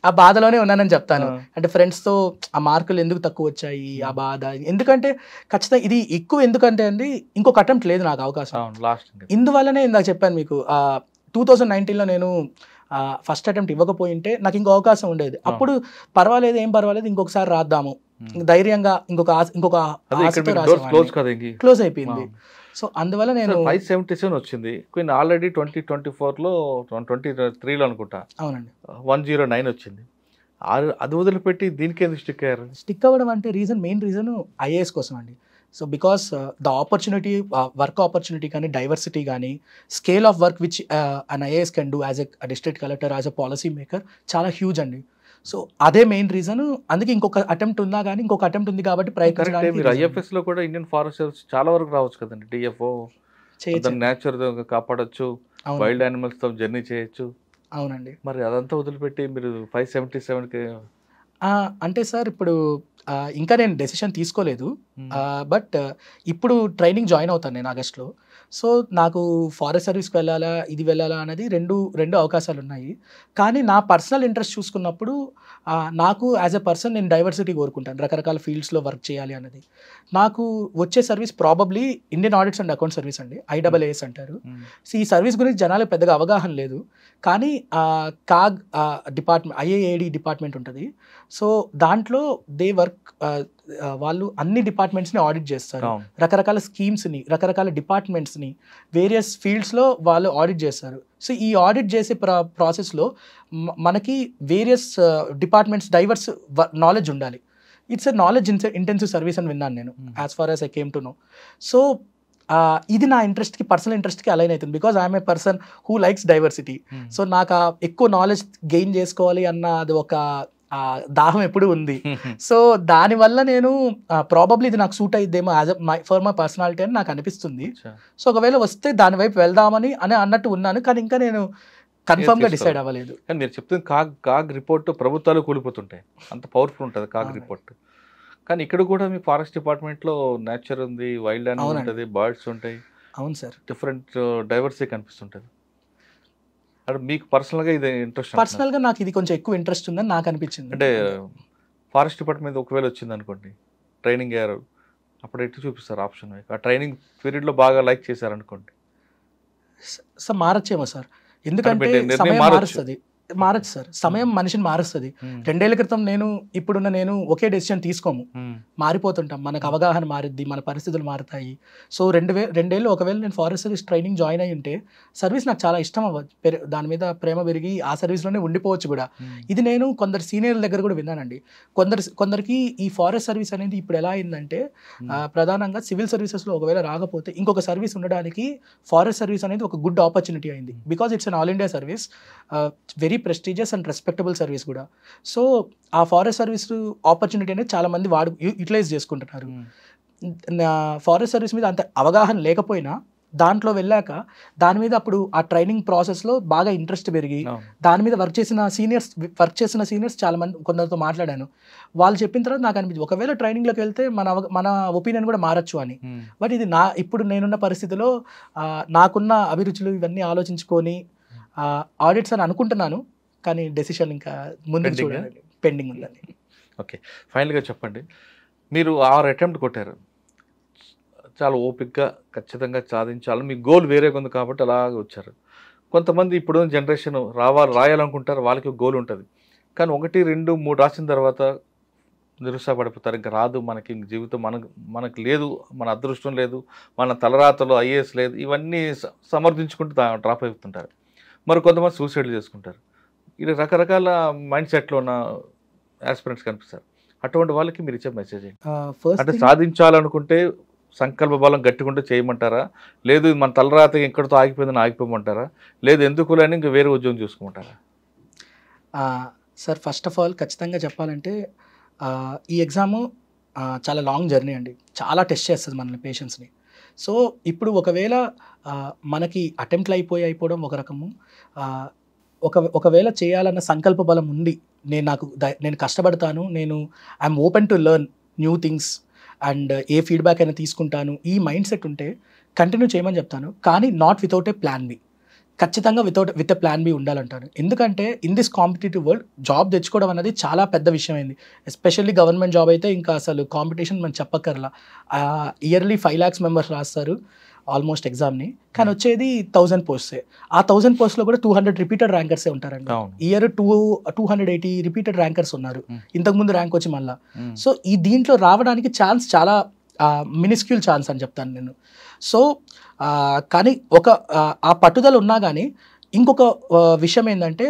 ఆ బాధలోనే ఉన్నానని చెప్తాను. అంటే ఫ్రెండ్స్తో ఆ మార్కులు ఎందుకు తక్కువ వచ్చాయి, ఆ బాధ. ఎందుకంటే ఖచ్చితంగా ఇది ఎక్కువ, ఎందుకంటే అండి ఇంకొక అటెంప్ట్ లేదు నాకు అవకాశం. ఇందువల్లనే ఇందాక చెప్పాను మీకు, 2019లో నేను ఫస్ట్ అటెంప్ట్ ఇవ్వకపోయింటే నాకు ఇంకో అవకాశం ఉండేది. అప్పుడు పర్వాలేదు, ఏం పర్వాలేదు, ఇంకొకసారి రాద్దాము ధైర్యంగా, ఇంకొక క్లోజ్ అయిపోయింది. సో అందువల్ల నేను 577 వచ్చింది. ఆల్రెడీ 2024లో 2023లో అనుకుంటా, అవునండి, 109 వచ్చింది. అది వదిలిపెట్టి దీనికి ఎందుకు స్టిక్ అవ్వడం అంటే మెయిన్ రీజన్ ఐఏఎస్ కోసం అండి. So because the opportunity, work opportunity కానీ, డైవర్సిటీ కానీ, scale of work which an IAS can do as a district collector, as a policy maker చాలా హ్యూజ్ అండి. సో అదే మెయిన్ రీజన్. అందుకే ఇంకొక అటెంప్ట్ ఉన్నా కానీ ఇంకొక అటెంప్ట్ ఉంది కాబట్టి ప్రయత్నించడానికి. మీరు IFS లో కూడా ఇండియన్ ఫారెస్ట్ సర్వీస్ చాలా వరకు రావచ్చు కదండి. DFO నేచర్ కాపాడొచ్చు, వైల్డ్ యానిమల్స్ తో జర్నీ చేయొచ్చు. అవునండి. మరి అదంతా వదిలిపెట్టి మీరు 577కి అంటే సార్ ఇప్పుడు ఇంకా నేను డెసిషన్ తీసుకోలేదు. బట్ ఇప్పుడు ట్రైనింగ్ జాయిన్ అవుతాను నేను ఆగస్ట్లో. సో నాకు ఫారెస్ట్ సర్వీస్కి వెళ్ళాలా ఇది వెళ్ళాలా అనేది రెండు అవకాశాలు ఉన్నాయి. కానీ నా పర్సనల్ ఇంట్రెస్ట్ చూసుకున్నప్పుడు నాకు యాజ్ ఎ పర్సన్ నేను డైవర్సిటీ కోరుకుంటాను, రకరకాల ఫీల్డ్స్లో వర్క్ చేయాలి అన్నది. నాకు వచ్చే service probably Indian audits and account service అండి, IAAS అంటారు. సో ఈ సర్వీస్ గురించి జనాలకు పెద్దగా అవగాహన లేదు. కానీ కాగ్ డిపార్ట్మెంట్, IAAD డిపార్ట్మెంట్ ఉంటుంది. సో దాంట్లో దే వర్క్, వాళ్ళు అన్ని డిపార్ట్మెంట్స్ని ఆడిట్ చేస్తారు. రకరకాల స్కీమ్స్ని, రకరకాల డిపార్ట్మెంట్స్ని, వేరియస్ ఫీల్డ్స్లో వాళ్ళు ఆడిట్ చేస్తారు. సో ఈ ఆడిట్ చేసే ప్రాసెస్లో మనకి వేరియస్ డిపార్ట్మెంట్స్ డైవర్స్ నాలెడ్జ్ ఉండాలి. It's a knowledge intensive service అని విన్నాను నేను, as far as I came to know. So ఇది నా ఇంట్రెస్ట్కి, పర్సనల్ ఇంట్రెస్ట్కి అలైన్ అవుతుంది. Because I'm a person who likes diversity. So నాకు ఎక్కువ నాలెడ్జ్ గెయిన్ చేసుకోవాలి అన్న అది ఒక దాహం ఎప్పుడు ఉంది. సో దానివల్ల నేను ప్రాబబ్లీ ఇది నాకు సూట్ అయిద్దేమో యాజ్ ఫర్ మై పర్సనాలిటీ అని నాకు అనిపిస్తుంది. సో ఒకవేళ వస్తే దాని వైపు వెళ్దామని అన్నట్టు ఉన్నాను. కానీ ఇంకా నేను కన్ఫర్మ్గా డిసైడ్ అవ్వలేదు. కానీ మీరు చెప్తుంది కాగ్ రిపోర్ట్ ప్రభుత్వాలు కూలిపోతుంటాయి, అంత పవర్ఫుల్ ఉంటుంది కాగ్ రిపోర్ట్. కానీ ఇక్కడ కూడా మీ ఫారెస్ట్ డిపార్ట్మెంట్లో నేచర్ ఉంది, వైల్డ్ యానిమల్ ఉంటుంది, బర్డ్స్ ఉంటాయి. అవును సార్, డిఫరెంట్ డైవర్సిటీ కనిపిస్తుంటుంది. అంటే మీకు పర్సనల్గా ఇది ఇంట్రెస్ట్? పర్సనల్గా నాకు ఇది కొంచెం ఎక్కువ ఇంట్రెస్ట్ ఉందని నాకు అనిపించింది. అంటే ఫారెస్ట్ డిపార్ట్మెంట్ ఒకవేళ వచ్చింది అనుకోండి, ట్రైనింగ్ అయ్యారు, అప్పుడు ఎట్లా చూపిస్తారు ఆప్షన్? ఆ ట్రైనింగ్ పీరియడ్లో బాగా లైక్ చేశారనుకోండి, సార్ మారచ్చేమో సార్. ఎందుకంటే సమయం మారచ్చు సార్, సమయం మనిషిని మారుస్తుంది. 2 ఏళ్ల క్రితం ఇప్పుడున్న నేను ఒకే డెసిషన్ తీసుకోము, మారిపోతుంటాం, మనకు అవగాహన మారిద్ది, మన పరిస్థితులు మారుతాయి. సో 2 ఏళ్ళు ఒకవేళ నేను ఫారెస్ట్ సర్వీస్ ట్రైనింగ్ జాయిన్ అయ్యి ఉంటే సర్వీస్ నాకు చాలా ఇష్టం దాని మీద ప్రేమ పెరిగి ఆ సర్వీస్లోనే ఉండిపోవచ్చు కూడా. ఇది నేను కొందరు సీనియర్ల దగ్గర కూడా విన్నానండి. కొందరికి ఈ ఫారెస్ట్ సర్వీస్ అనేది ఇప్పుడు ఎలా అయిందంటే, ప్రధానంగా సివిల్ సర్వీసెస్లో ఒకవేళ రాకపోతే ఇంకొక సర్వీస్ ఉండడానికి ఫారెస్ట్ సర్వీస్ అనేది ఒక గుడ్ ఆపర్చునిటీ అయింది. Because it's an all India service, very prestigious and respectable service కూడా. సో ఆ ఫారెస్ట్ సర్వీస్ ఆపర్చునిటీ అనేది చాలా మంది యూటిలైజ్ చేసుకుంటున్నారు. ఫారెస్ట్ సర్వీస్ మీద అంత అవగాహన లేకపోయినా దాంట్లో వెళ్ళాక దాని మీద అప్పుడు ఆ ట్రైనింగ్ ప్రాసెస్లో బాగా ఇంట్రెస్ట్ పెరిగి దాని మీద వర్క్ చేసిన సీనియర్స్ చాలా మంది కొందరితో మాట్లాడాను. వాళ్ళు చెప్పిన తర్వాత నాకు అనిపించింది ఒకవేళ ట్రైనింగ్లోకి వెళ్తే మన ఒపీనియన్ కూడా మారచ్చు అని. బట్ ఇది ఇప్పుడు నేనున్న పరిస్థితిలో నాకున్న అభిరుచులు ఇవన్నీ ఆలోచించుకొని ఆడిట్స్ అని అనుకుంటున్నాను. కానీ డెసిషన్ ఇంకా ముందు చూడాలి, పెండింగ్ ఉందండి. ఓకే, ఫైనల్గా చెప్పండి, మీరు 6 అటెంప్ట్ కొట్టారు, చాలా ఓపిక్గా ఖచ్చితంగా సాధించాలని మీ గోల్ వేరే ఉంది కాబట్టి అలాగే వచ్చారు. కొంతమంది ఇప్పుడు జనరేషన్ రాయాలనుకుంటారు, వాళ్ళకి గోల్ ఉంటుంది. కానీ 1, 2, 3 రాసిన తర్వాత నిరుత్సాహపడిపోతారు, ఇంకా రాదు మనకి, ఇంక జీవితం మనకు లేదు, మన అదృష్టం లేదు, మన తలరాతలో IAS లేదు, ఇవన్నీ సమర్థించుకుంటూ డ్రాప్ అయిపోతుంటారు. మరి కొంతమంది సూసైడ్ చేసుకుంటారు. ఇలా రకరకాల మైండ్ సెట్లో ఉన్న ఆస్పిరెంట్స్ కనిపిస్తారు. అటువంటి వాళ్ళకి మీరు ఇచ్చే మెసేజ్ ఏంటి? అంటే సాధించాలనుకుంటే సంకల్ప బలం గట్టికుంటే చేయమంటారా, లేదు మన తలరాత ఎక్కడితో ఆగిపోయిందని ఆగిపోమంటారా, లేదు ఎందుకు లేని ఇంకా వేరే ఉద్యోగం చూసుకోమంటారా? సార్ ఫస్ట్ ఆఫ్ ఆల్ ఖచ్చితంగా చెప్పాలంటే ఈ ఎగ్జాము చాలా లాంగ్ జర్నీ అండి, చాలా టెస్ట్ చేస్తుంది మనల్ని, పేషెన్స్ని. సో ఇప్పుడు ఒకవేళ మనకి అటెంప్ట్లు అయిపోవడం ఒక రకము, ఒకవేళ చేయాలన్న సంకల్ప బలం ఉండి నేను కష్టపడతాను, I'm open to learn new things and ఏ ఫీడ్బ్యాక్ అయినా తీసుకుంటాను, ఈ మైండ్ సెట్ ఉంటే కంటిన్యూ చేయమని చెప్తాను. కానీ not without a plan B. ఖచ్చితంగా విత్ ఎ ప్లాన్ బి ఉండాలంటాను. ఎందుకంటే in this competitive world job తెచ్చుకోవడం అనేది చాలా పెద్ద విషయం అయింది. ఎస్పెషల్లీ గవర్నమెంట్ జాబ్ అయితే ఇంకా అసలు కాంపిటీషన్ మనం చెప్పక్కర్లా. ఇయర్లీ 5 lakhs మెంబర్స్ రాస్తారు ఆల్మోస్ట్ ఎగ్జామ్ని, కానీ వచ్చేది 1000 పోస్ట్సే. ఆ 1000 పోస్ట్లో కూడా 200 రిపీటెడ్ ర్యాంకర్సే ఉంటారండి. ఇయర్ 280 రిపీటెడ్ ర్యాంకర్స్ ఉన్నారు, ఇంతకుముందు ర్యాంక్ వచ్చి మళ్ళా. సో ఈ దీంట్లో రావడానికి ఛాన్స్ చాలా మినిస్క్యూల్ ఛాన్స్ అని చెప్తాను నేను. సో కానీ ఆ పట్టుదల ఉన్నా కానీ ఇంకొక విషయం ఏంటంటే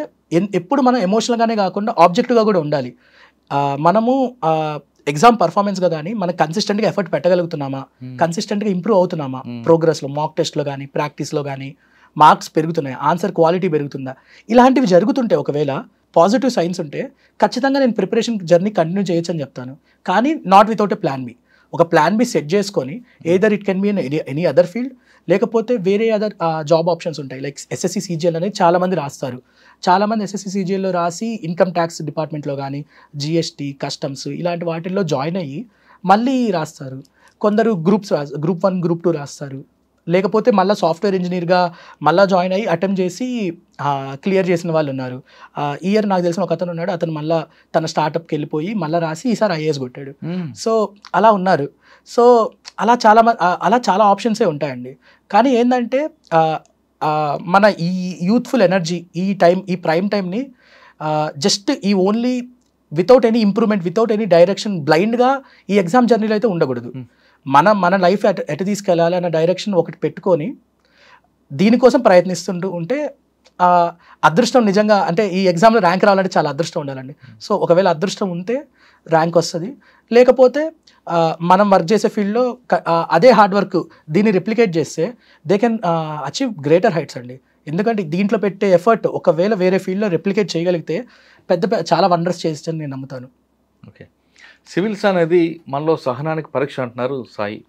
ఎప్పుడు మనం ఎమోషనల్గానే కాకుండా ఆబ్జెక్టివ్గా కూడా ఉండాలి. మనము ఎగ్జామ్ పర్ఫార్మెన్స్గా కానీ మనం కన్సిస్టెంట్గా ఎఫర్ట్ పెట్టగలుగుతున్నామా, కన్సిస్టెంట్గా ఇంప్రూవ్ అవుతున్నామా, ప్రోగ్రెస్లో మాక్ టెస్ట్లో కానీ ప్రాక్టీస్లో కానీ మార్క్స్ పెరుగుతున్నాయి, ఆన్సర్ క్వాలిటీ పెరుగుతుందా, ఇలాంటివి జరుగుతుంటే ఒకవేళ పాజిటివ్ సైన్స్ ఉంటే ఖచ్చితంగా నేను ప్రిపరేషన్ జర్నీ కంటిన్యూ చేయొచ్చు అని చెప్తాను. కానీ not without a plan B. ఒక ప్లాన్ బి సెట్ చేసుకొని either it can be any other field, లేకపోతే వేరే అదర్ జాబ్ ఆప్షన్స్ ఉంటాయి. లైక్ ఎస్ఎస్సి సిజిఎల్ అనేది చాలామంది రాస్తారు. చాలామంది ఎస్ఎస్సి సిజిఎల్లో రాసి ఇన్కమ్ ట్యాక్స్ డిపార్ట్మెంట్లో కానీ జిఎస్టీ, కస్టమ్స్ ఇలాంటి వాటిల్లో జాయిన్ అయ్యి మళ్ళీ రాస్తారు. కొందరు గ్రూప్ 1, గ్రూప్ 2 రాస్తారు. లేకపోతే మళ్ళీ సాఫ్ట్వేర్ ఇంజనీర్గా మళ్ళీ జాయిన్ అయ్యి అటెంప్ట్ చేసి క్లియర్ చేసిన వాళ్ళు ఉన్నారు. ఇయర్ నాకు తెలిసిన ఒక అతను ఉన్నాడు, అతను మళ్ళీ తన స్టార్టప్కి వెళ్ళిపోయి మళ్ళీ రాసి ఈసారి ఐఏఎస్ కొట్టాడు. సో అలా ఉన్నారు. సో అలా చాలా ఆప్షన్సే ఉంటాయండి. కానీ ఏంటంటే మన ఈ యూత్ఫుల్ ఎనర్జీ, ఈ ప్రైమ్ టైంని జస్ట్ ఈ only without any improvement, without any direction బ్లైండ్గా ఈ ఎగ్జామ్ జర్నీలో అయితే ఉండకూడదు. మన లైఫ్ ఎటు తీసుకెళ్ళాలి అన్న డైరెక్షన్ ఒకటి పెట్టుకొని దీనికోసం ప్రయత్నిస్తుంటూ ఉంటే అదృష్టం నిజంగా, అంటే ఈ ఎగ్జామ్లో ర్యాంక్ రావాలంటే చాలా అదృష్టం ఉండాలండి. సో ఒకవేళ అదృష్టం ఉంటే ర్యాంక్ వస్తుంది. లేకపోతే మనం వర్క్ చేసే ఫీల్డ్లో అదే హార్డ్ వర్క్ దీన్ని రిప్లికేట్ చేస్తే they can achieve greater heights అండి. ఎందుకంటే దీంట్లో పెట్టే ఎఫర్ట్ ఒకవేళ వేరే ఫీల్డ్లో రెప్లికేట్ చేయగలిగితే చాలా వండర్స్ చేస్తుందని నేను నమ్ముతాను. ఓకే, సివిల్స్ అనేది మనలో సహనానికి పరీక్ష అంటున్నారు సాయి.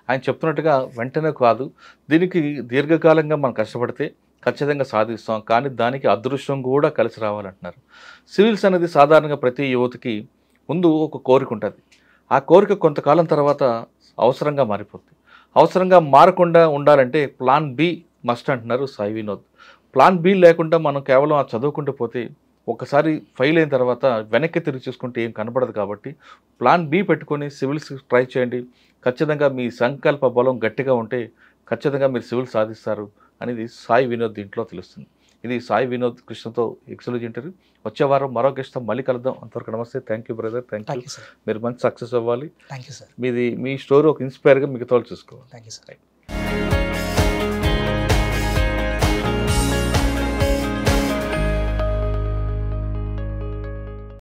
ఆయన చెప్తున్నట్టుగా వెంటనే కాదు, దీనికి దీర్ఘకాలంగా మనం కష్టపడితే ఖచ్చితంగా సాధిస్తాం, కానీ దానికి అదృష్టం కూడా కలిసి రావాలంటున్నారు. సివిల్స్ అనేది సాధారణంగా ప్రతి యువతకి ముందు ఒక కోరిక ఉంటుంది. ఆ కోరిక కొంతకాలం తర్వాత అవసరంగా మారిపోతుంది. అవసరంగా మారకుండా ఉండాలంటే ప్లాన్ బి మస్ట్ అంటున్నారు సాయి వినోద్. ప్లాన్ బి లేకుండా మనం కేవలం ఆ చదువుకుంటూ పోతే ఒకసారి ఫెయిల్ అయిన తర్వాత వెనక్కి తిరిగి చూసుకుంటే ఏం కనపడదు. కాబట్టి ప్లాన్ బి పెట్టుకొని సివిల్స్ ట్రై చేయండి. ఖచ్చితంగా మీ సంకల్ప బలం గట్టిగా ఉంటే ఖచ్చితంగా మీరు సివిల్ సాధిస్తారు అనేది సాయి వినోద్ దీంట్లో తెలుస్తుంది. ఇది సాయి వినోద్ కృష్ణతో ఎక్స్క్లూజివ్ ఇంటర్వ్యూ. వచ్చే వారం మరో గెస్ట్తో మళ్ళీ కలుద్దాం. అంతవరకు నమస్తే. Thank you brother. Thank you. మీరు మంచి సక్సెస్ అవ్వాలి. Thank you sir. Me story ఒక ఇన్స్పైర్గా మిగతా వాళ్ళు చూసుకోవాలి. Thank you sir.